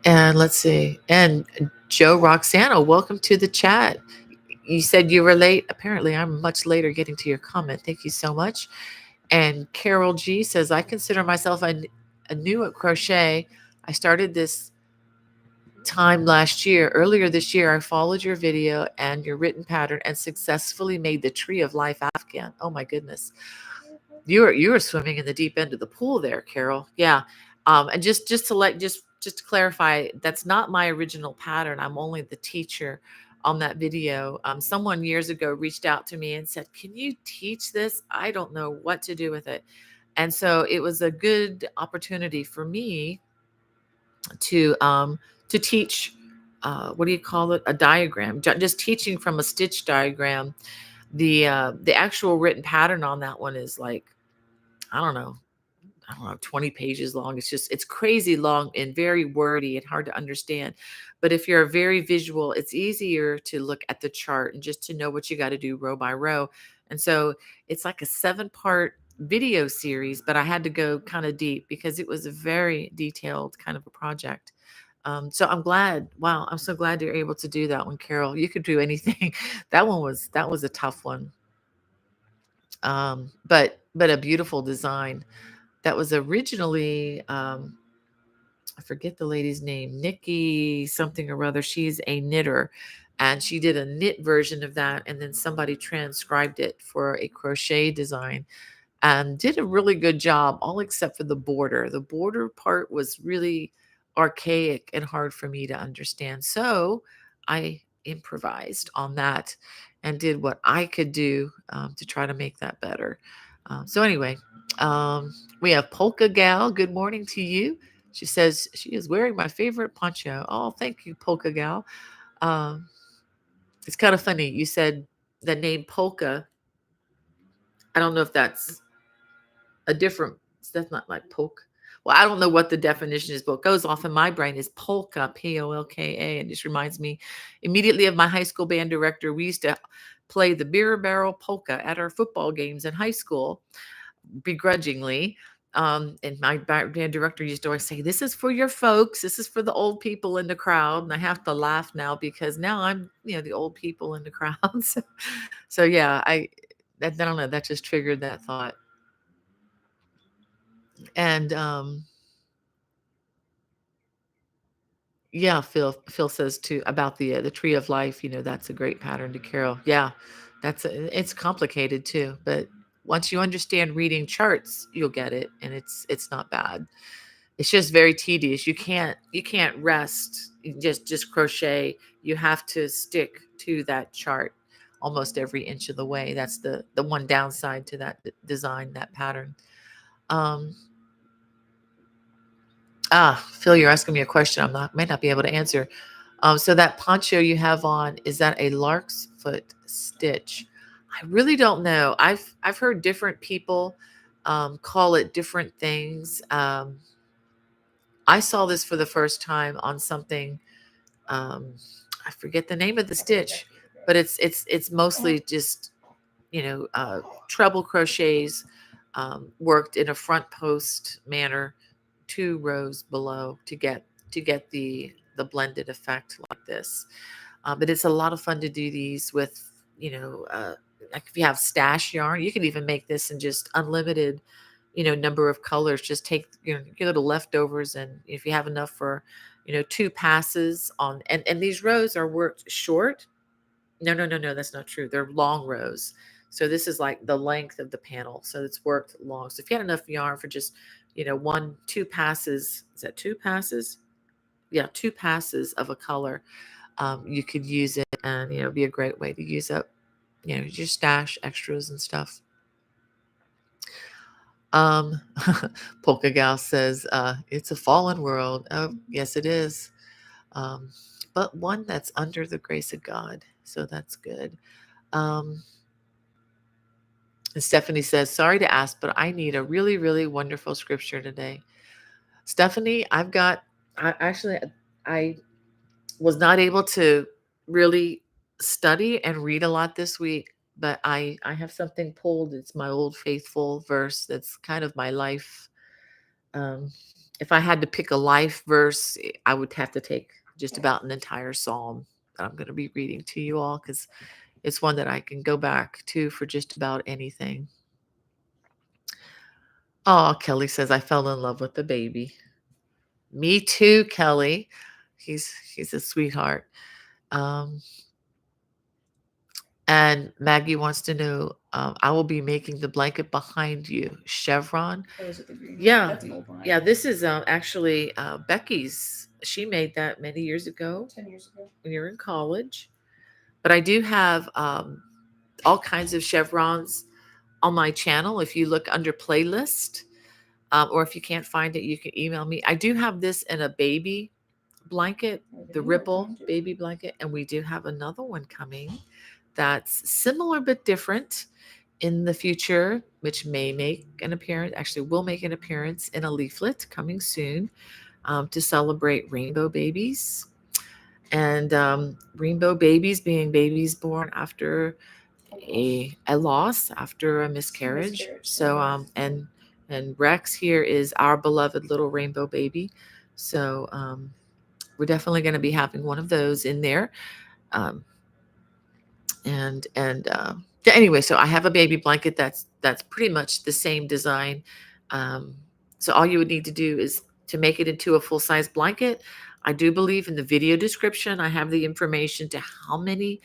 and let's see. And Joe Roxana, welcome to the chat. You said you were late. Apparently, I'm much later getting to your comment. Thank you so much. And Carol G says, I consider myself a new at crochet. I started this time last year. Earlier this year, I followed your video and your written pattern and successfully made the Tree of Life Afghan. Oh my goodness. You were swimming in the deep end of the pool there, Carol. Yeah. And just to clarify, that's not my original pattern. I'm only the teacher on that video. Someone years ago reached out to me and said, "Can you teach this? I don't know what to do with it." And so it was a good opportunity for me to teach. What do you call it? A diagram. Just teaching from a stitch diagram. The actual written pattern on that one is like, I don't know, 20 pages long. It's crazy long and very wordy and hard to understand. But if you're very visual, it's easier to look at the chart and just to know what you got to do row by row. And so it's like a 7-part video series, but I had to go kind of deep because it was a very detailed kind of a project. So I'm glad. Wow, I'm so glad you're able to do that one, Carol. You could do anything. That was a tough one. But a beautiful design that was originally I forget the lady's name, Nikki something or other. She's a knitter, and she did a knit version of that, and then somebody transcribed it for a crochet design and did a really good job, all except for the border. The border part was really archaic and hard for me to understand. So I improvised on that and did what I could do to try to make that better. So anyway, um, we have Polka Gal. Good morning to you. She says she is wearing my favorite poncho. Oh, thank you, Polka Gal. Um, it's kind of funny. You said the name Polka. I don't know if that's a different, that's not like polk. Well, I don't know what the definition is, but what goes off in my brain is polka, Polka. It just reminds me immediately of my high school band director. We used to play the beer barrel polka at our football games in high school, begrudgingly. And my band director used to always say, "This is for your folks. This is for the old people in the crowd." And I have to laugh now because now I'm, the old people in the crowd. So yeah, I don't know. That just triggered that thought. And yeah, Phil says too about the tree of life. That's a great pattern to carol. Yeah, it's complicated too, but once you understand reading charts, you'll get it, and it's not bad. It's just very tedious. You can't rest. You just crochet. You have to stick to that chart almost every inch of the way. That's the one downside to that design, that pattern. Um, Phil, you're asking me a question might not be able to answer. So that poncho you have on, is that a lark's foot stitch? I really don't know. I've heard different people call it different things. I saw this for the first time on something. Um, I forget the name of the stitch, but it's mostly just treble crochets worked in a front post manner, 2 rows below to get the blended effect like this. But it's a lot of fun to do these with, like if you have stash yarn, you can even make this in just unlimited, number of colors. Just take your little leftovers, and if you have enough for, 2 passes on, and these rows are worked short. No, no, no, no, that's not true. They're long rows. So this is like the length of the panel. So it's worked long. So if you had enough yarn for just, 2 passes, is that 2 passes? Yeah, 2 passes of a color, you could use it, and be a great way to use up, your stash extras and stuff. Um, Polka Gal says, it's a fallen world. Oh, yes, it is. Um, but one that's under the grace of God. So that's good. Um, and Stephanie says, sorry to ask, but I need a really, really wonderful scripture today. Stephanie, I was not able to really study and read a lot this week, but I have something pulled. It's my old faithful verse that's kind of my life. Um, if I had to pick a life verse, I would have to take just about an entire psalm that I'm going to be reading to you all, because it's one that I can go back to for just about anything. Oh, Kelly says, I fell in love with the baby. Me too, Kelly. He's a sweetheart. Um, and Maggie wants to know, I will be making the blanket behind you, chevron. Oh, is it the green? Yeah, That's an old one. yeah. This is actually Becky's. She made that many years ago 10 years ago. when you were in college. But I do have all kinds of chevrons on my channel. If you look under playlist, or if you can't find it, you can email me. I do have this in a baby blanket, the Ripple baby blanket, and we do have another one coming that's similar but different in the future, which may make an appearance, actually will make an appearance in a leaflet coming soon, to celebrate rainbow babies. And rainbow babies being babies born after a loss, after a miscarriage. So and Rex here is our beloved little rainbow baby. So we're definitely going to be having one of those in there. Um, and yeah, anyway, so I have a baby blanket that's pretty much the same design. Um, so all you would need to do is to make it into a full size blanket. I do believe in the video description, I have the information to how many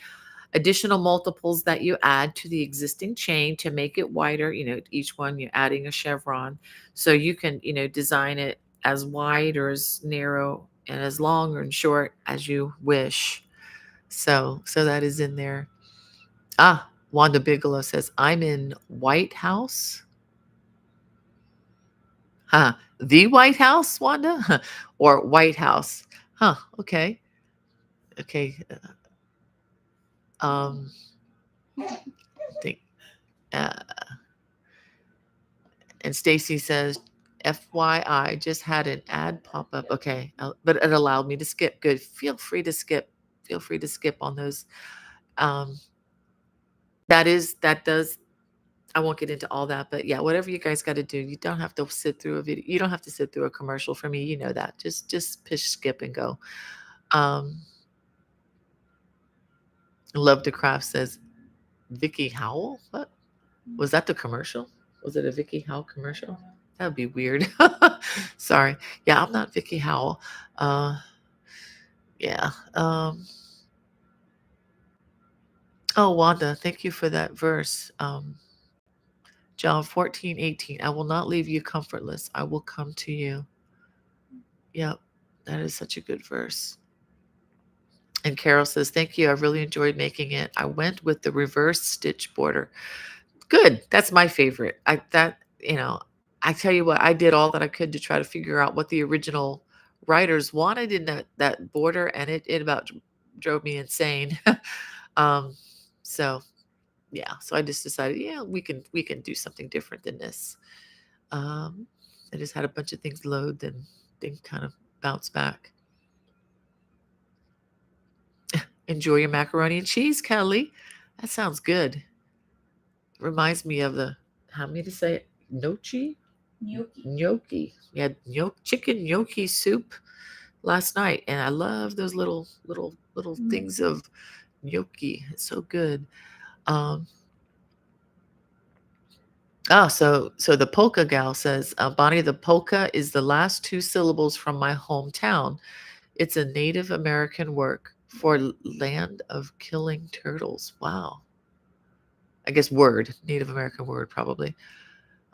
additional multiples that you add to the existing chain to make it wider. Each one you're adding a chevron, so you can design it as wide or as narrow and as long or and short as you wish. So that is in there. Ah, Wanda Bigelow says, I'm in White House. Huh. The White House, Wanda? Or White House? Huh. Okay. Okay. Um, think, uh, and Stacy says, FYI, just had an ad pop up. Okay. But it allowed me to skip. Good. Feel free to skip. Feel free to skip on those. Um, that does, I won't get into all that, but yeah, whatever you guys got to do, you don't have to sit through a video. You don't have to sit through a commercial for me. You know that. Just push skip and go. Um, Love to Craft says, Vicky Howell? What? Was that the commercial? Was it a Vicky Howell commercial? That would be weird. Sorry. Yeah, I'm not Vicky Howell. Yeah. Oh, Wanda, thank you for that verse. John 14:18. I will not leave you comfortless. I will come to you. Yep. That is such a good verse. And Carol says, thank you. I really enjoyed making it. I went with the reverse stitch border. Good. That's my favorite. I tell you what, I did all that I could to try to figure out what the original writers wanted in that border, and it about drove me insane. um, so yeah, so I just decided, yeah, we can do something different than this. Um, I just had a bunch of things load and then kind of bounce back. Enjoy your macaroni and cheese, Kelly. That sounds good. Reminds me of the, how many to say it? Nochi? Gnocchi. Gnocchi. We had chicken gnocchi soup last night, and I love those little things of gnocchi. It's so good. Um, so the polka gal says, Bonnie, the polka is the last two syllables from my hometown. It's a Native American work for land of killing turtles. Wow. I guess word, Native American word, probably.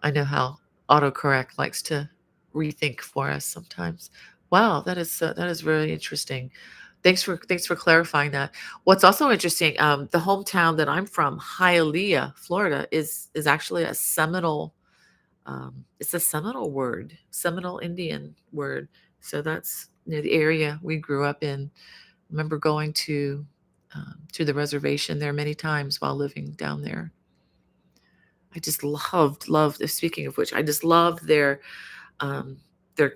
I know how autocorrect likes to rethink for us sometimes. Wow, that is really interesting. Thanks for clarifying that. What's also interesting, the hometown that I'm from, Hialeah, Florida, is actually a Seminole. It's a Seminole word, Seminole Indian word. So that's the area we grew up in. Remember going to the reservation there many times while living down there. I just loved. Speaking of which, I just loved their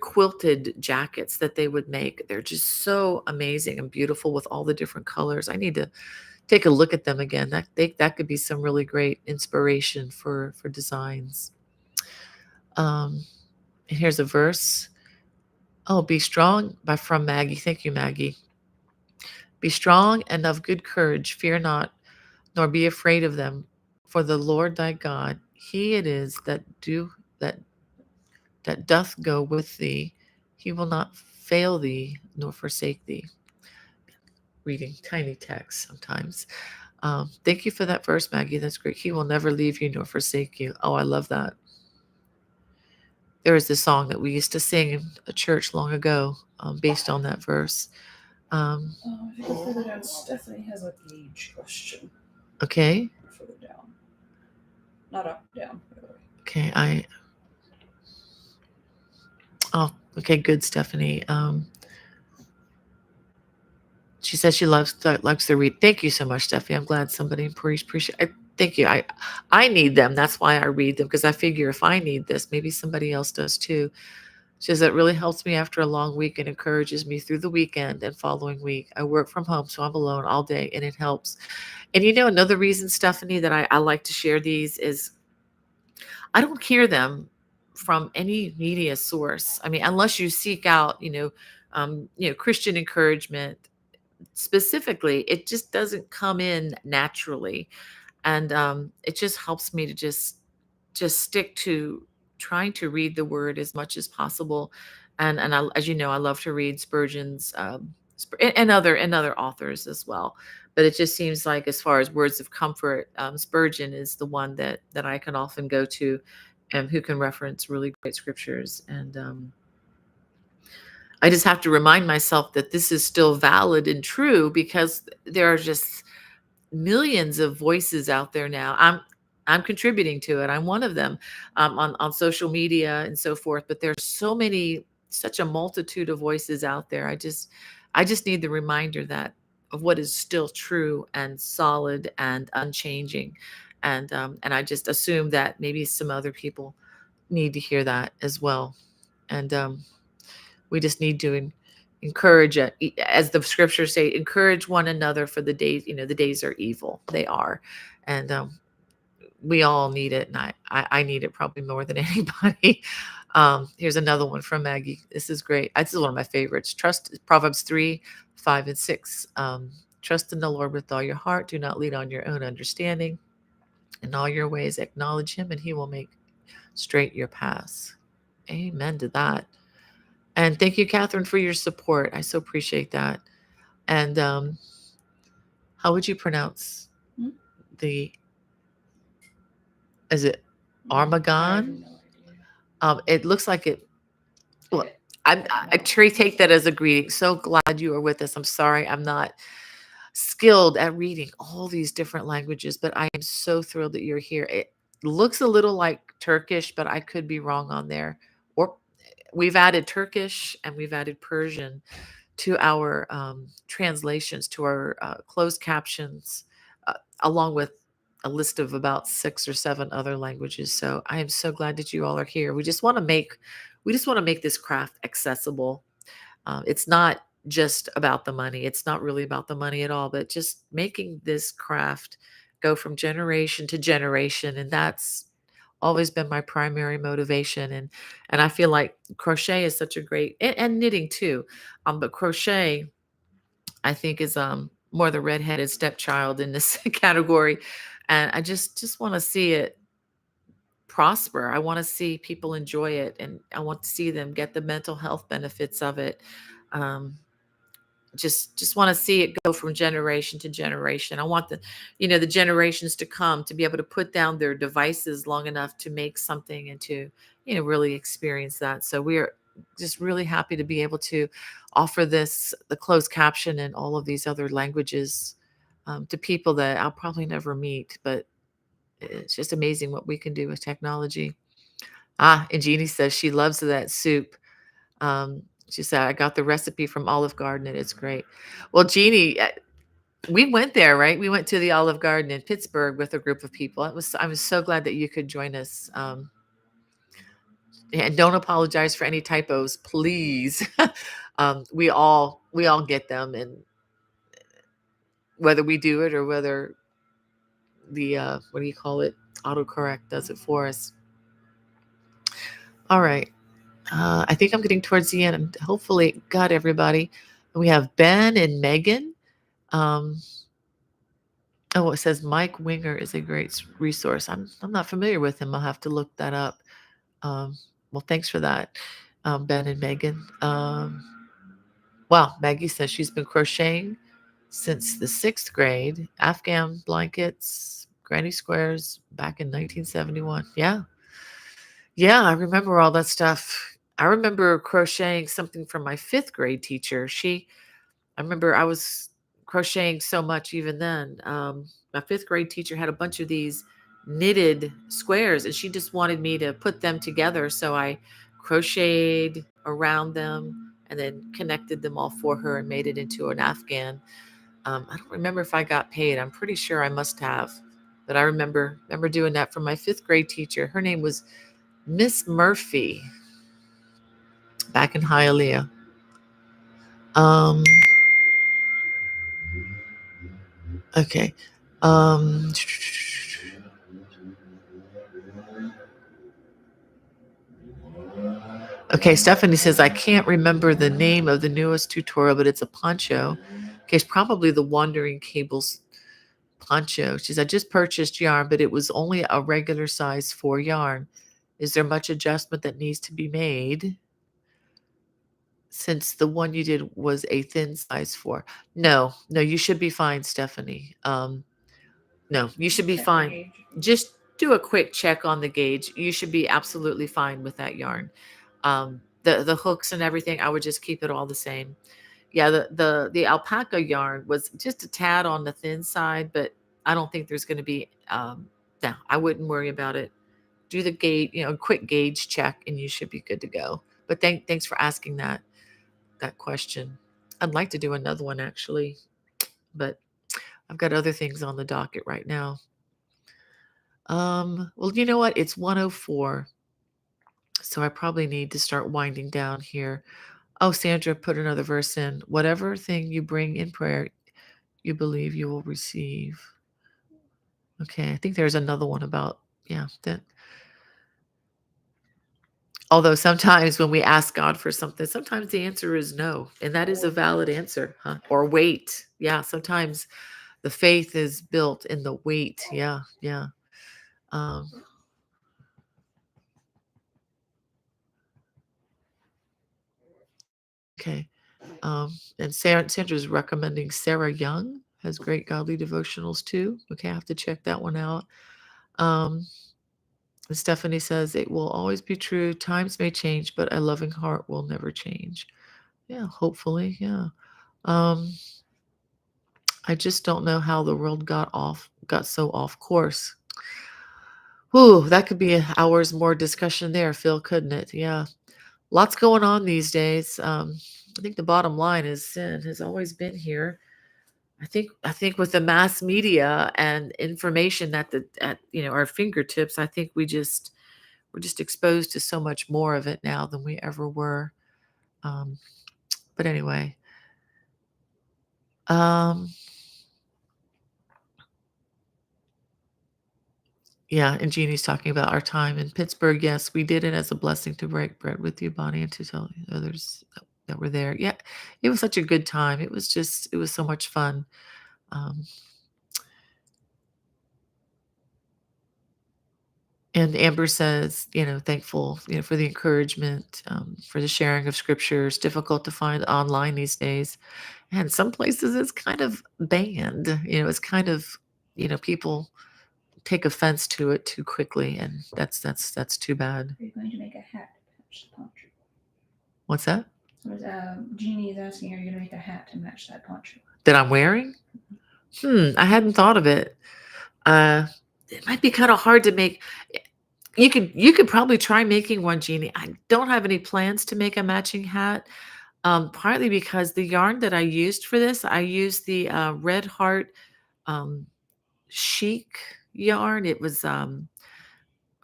quilted jackets that they would make. They're just so amazing and beautiful with all the different colors. I need to take a look at them again. That could be some really great inspiration for designs. Um, and here's a verse. Oh, be strong by from Maggie. Thank you, Maggie. Be strong and of good courage. Fear not, nor be afraid of them. For the Lord thy God, he it is that doth go with thee. He will not fail thee nor forsake thee. Reading tiny text sometimes. Thank you for that verse, Maggie. That's great. He will never leave you nor forsake you. Oh, I love that. There is this song that we used to sing in a church long ago, based on that verse. I think further down, Stephanie has an age question. Okay. Further down. Not up, down. Okay, okay, good, Stephanie. She says she likes to read. Thank you so much, Stephanie. I'm glad somebody appreciate. Thank you. I need them. That's why I read them, because I figure if I need this, maybe somebody else does too. She says it really helps me after a long week and encourages me through the weekend and following week. I work from home, so I'm alone all day, and it helps. And another reason, Stephanie, that I like to share these is I don't hear them from any media source. I mean, unless you seek out, Christian encouragement specifically, it just doesn't come in naturally. And it just helps me to just stick to trying to read the word as much as possible. And as you know, I love to read Spurgeon's, and other authors as well. But it just seems like, as far as words of comfort, Spurgeon is the one that I can often go to, and who can reference really great scriptures. And I just have to remind myself that this is still valid and true because there are just millions of voices out there now. I'm contributing to it. I'm one of them, on social media and so forth. But there's so many, such a multitude of voices out there. I just need the reminder that of what is still true and solid and unchanging, and I just assume that maybe some other people need to hear that as well. And we just need to encourage it, as the scriptures say, encourage one another, for the days, the days are evil. They are. And we all need it. And I need it probably more than anybody. Here's another one from Maggie. This is great. This is one of my favorites. Trust, Proverbs 3, 5, and 6. Trust in the Lord with all your heart. Do not lean on your own understanding. In all your ways, acknowledge him, and he will make straight your paths. Amen to that. And thank you, Catherine, for your support. I so appreciate that. And how would you pronounce Hmm? the? Is it I have Armagon? no idea. It looks like it. Well, Okay. I take that as a greeting. So glad you are with us. I'm sorry I'm not skilled at reading all these different languages, but I am so thrilled that you're here. It looks a little like Turkish, but I could be wrong on there. Or we've added Turkish and we've added Persian to our translations, to our closed captions, along with a list of about 6 or 7 other languages. So I am so glad that you all are here. We just want to make this craft accessible. It's not just about the money. It's not really about the money at all, but just making this craft go from generation to generation, and that's always been my primary motivation. And I feel like crochet is such a great, and knitting too. But crochet, I think, is more the redheaded stepchild in this category, and I just want to see it prosper. I want to see people enjoy it, and I want to see them get the mental health benefits of it. Um, just want to see it go from generation to generation. I want the generations to come to be able to put down their devices long enough to make something and to really experience that. So we're just really happy to be able to offer the closed caption and all of these other languages, to people that I'll probably never meet. But it's just amazing what we can do with technology. And Jeannie says she loves that soup. She said, I got the recipe from Olive Garden and it's great. Well, Jeannie, we went there, right? We went to the Olive Garden in Pittsburgh with a group of people. I was so glad that you could join us. And don't apologize for any typos, please. We all get them, and whether we do it or whether the what do you call it, autocorrect does it for us. All right. I think I'm getting towards the end, and hopefully it got everybody. We have Ben and Megan. Um, oh, it says Mike Winger is a great resource. I'm not familiar with him. I'll have to look that up. Um, well, thanks for that, Ben and Megan. Wow, Maggie says she's been crocheting since the 6th grade. Afghan blankets, granny squares back in 1971. Yeah, yeah, I remember all that stuff. I remember crocheting something from my 5th grade teacher. I remember I was crocheting so much even then. My 5th grade teacher had a bunch of these knitted squares, and she just wanted me to put them together. So I crocheted around them and then connected them all for her and made it into an Afghan. I don't remember if I got paid. I'm pretty sure I must have, but I remember doing that from my 5th grade teacher. Her name was Miss Murphy, back in Hialeah. Um, okay. Um, okay, Stephanie says, I can't remember the name of the newest tutorial, but it's a poncho. Okay, it's probably the Wandering Cables poncho. She says, I just purchased yarn, but it was only a regular size 4 yarn. Is there much adjustment that needs to be made since the one you did was a thin size 4? No, no, you should be fine, Stephanie. No, you should be Check the fine. gauge. Just do a quick check on the gauge. You should be absolutely fine with that yarn. Um, the hooks and everything, I would just keep it all the same. Yeah, the alpaca yarn was just a tad on the thin side, but I don't think there's gonna be, no, I wouldn't worry about it. Do the gauge, quick gauge check, and you should be good to go. But thanks for asking that question. I'd like to do another one actually, but I've got other things on the docket right now. Well, you know what? It's 104, so I probably need to start winding down here. Oh, Sandra put another verse in. Whatever thing you bring in prayer, you believe you will receive. Okay, I think there's another one about, yeah, that. Although sometimes when we ask God for something, sometimes the answer is no, and that is a valid answer, huh? Or wait. Yeah, sometimes the faith is built in the wait. Yeah, yeah. Um, okay. And Sandra's recommending Sarah Young has great godly devotionals too. Okay, I have to check that one out. Um, and Stephanie says it will always be true. Times may change, but a loving heart will never change. Yeah, hopefully. Yeah. Um, I just don't know how the world got so off course. Ooh, that could be hours more discussion there, Phil, couldn't it? Yeah. Lots going on these days. I think the bottom line is sin has always been here. I think with the mass media and information at our fingertips, I think we're just exposed to so much more of it now than we ever were. Um, but anyway, um, yeah, and Jeannie's talking about our time in Pittsburgh. Yes, we did it as a blessing to break bread with you, Bonnie, and to tell others that were there. Yeah, it was such a good time. It was so much fun. Um, and Amber says, thankful, for the encouragement, for the sharing of scriptures. Difficult to find online these days, and some places it's kind of banned. It's kind of, people take offense to it too quickly, and that's too bad. Are you going to make a hat to match the poncho? What's that? Jeannie is asking, are you going to make a hat to match that poncho? That I'm wearing? I hadn't thought of it. It might be kind of hard to make. You could probably try making one, Jeannie. I don't have any plans to make a matching hat. Partly because the yarn that I used for this, I used the Red Heart um, chic yarn. It was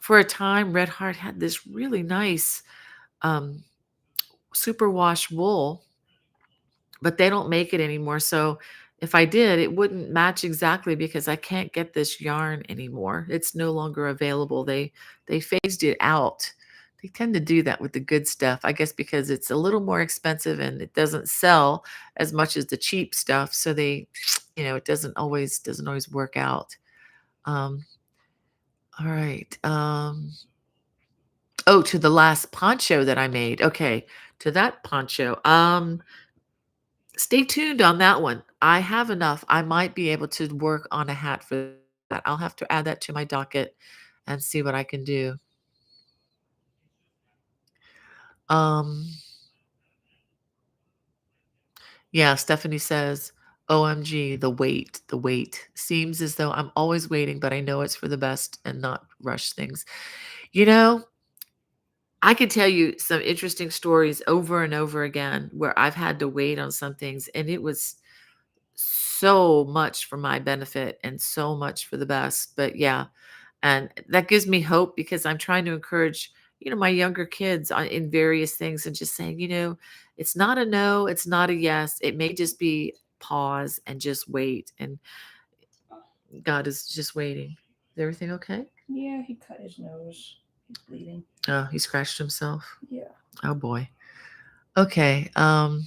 for a time Red Heart had this really nice um, superwash wool, but they don't make it anymore. So if I did, it wouldn't match exactly because I can't get this yarn anymore. It's no longer available. They phased it out. They tend to do that with the good stuff, I guess, because it's a little more expensive and it doesn't sell as much as the cheap stuff. So it doesn't always work out. Um, all right. Oh, to the last poncho that I made. Okay, to that poncho. Stay tuned on that one. I have enough. I might be able to work on a hat for that. I'll have to add that to my docket and see what I can do. Um, yeah, Stephanie says, OMG, the wait. Seems as though I'm always waiting, but I know it's for the best and not rush things. You know, I could tell you some interesting stories over and over again where I've had to wait on some things, and it was so much for my benefit and so much for the best. But yeah, and that gives me hope because I'm trying to encourage, my younger kids in various things and just saying, it's not a no, it's not a yes. It may just be pause and just wait. And God is just waiting. Is everything okay? Yeah, he cut his nose. He's bleeding. Oh, he scratched himself. Yeah. Oh boy. Okay. All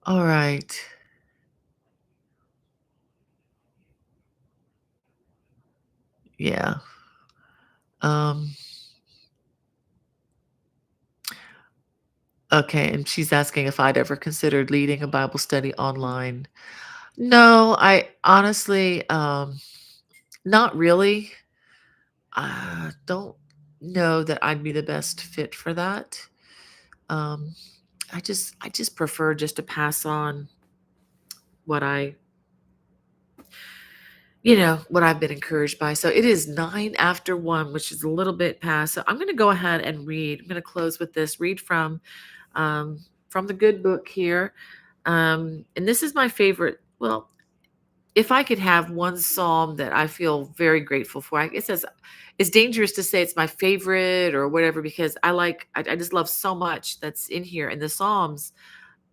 right. Yeah. Um, okay. And she's asking if I'd ever considered leading a Bible study online. No, I honestly, not really. Don't. know that I'd be the best fit for that. Um, I just prefer just to pass on what what I've been encouraged by. So it is 9 after 1, which is a little bit past. So I'm going to go ahead and read. I'm going to close with this. Read from the good book here. And this is my favorite. Well, if I could have one psalm that I feel very grateful for, it says it's dangerous to say it's my favorite or whatever because I just love so much that's in here. And the psalms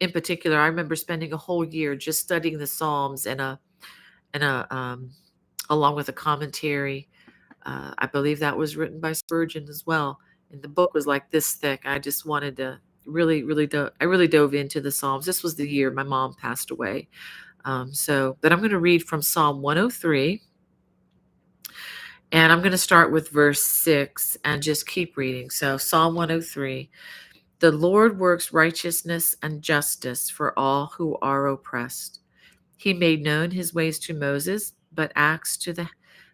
in particular, I remember spending a whole year just studying the psalms and along with a commentary. I believe that was written by Spurgeon as well. And the book was like this thick. I just wanted to I really dove into the Psalms. This was the year my mom passed away. But I'm going to read from Psalm 103, and I'm going to start with verse 6 and just keep reading. So, Psalm 103. The Lord works righteousness and justice for all who are oppressed. He made known his ways to Moses, but acts to the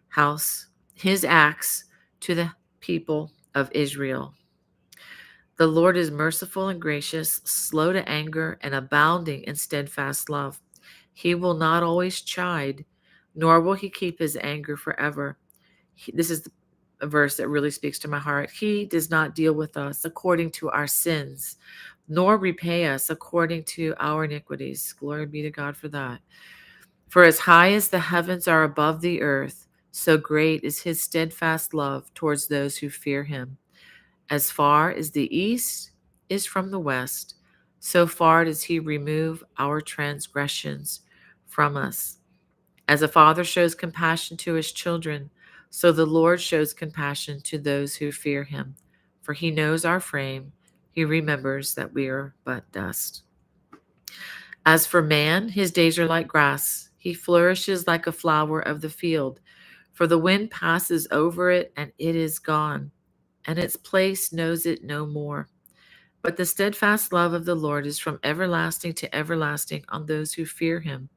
house, his acts to the people of Israel. The Lord is merciful and gracious, slow to anger, and abounding in steadfast love. He will not always chide, nor will he keep his anger forever. This is a verse that really speaks to my heart. He does not deal with us according to our sins, nor repay us according to our iniquities. Glory be to God for that. For as high as the heavens are above the earth, so great is his steadfast love towards those who fear him. As far as the east is from the west, so far does he remove our transgressions from us. As a father shows compassion to his children, so the Lord shows compassion to those who fear him. For he knows our frame, he remembers that we are but dust. As for man, his days are like grass. He flourishes like a flower of the field. For the wind passes over it, and it is gone, and its place knows it no more. But the steadfast love of the Lord is from everlasting to everlasting on those who fear him,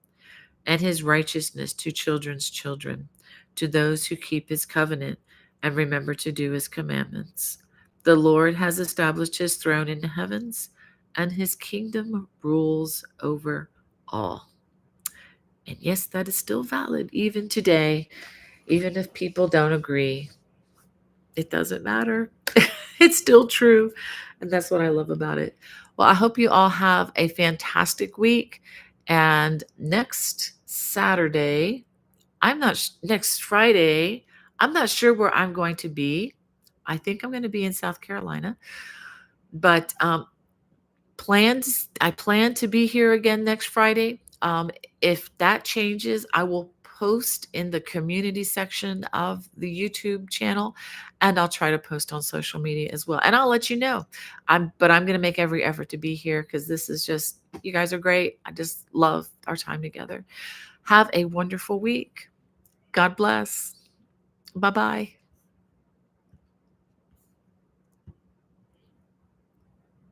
and his righteousness to children's children, to those who keep his covenant and remember to do his commandments. The Lord has established his throne in the heavens, and his kingdom rules over all. And yes, that is still valid even today, even if people don't agree. It doesn't matter. It's still true. And that's what I love about it. Well, I hope you all have a fantastic week. And next Saturday, next Friday, I'm not sure where I'm going to be. I think I'm going to be in South Carolina. But I plan to be here again next Friday. If that changes, I will post in the community section of the YouTube channel, and I'll try to post on social media as well. And I'll let you know. I'm going to make every effort to be here because this is just, you guys are great. I just love our time together. Have a wonderful week. God bless. Bye bye.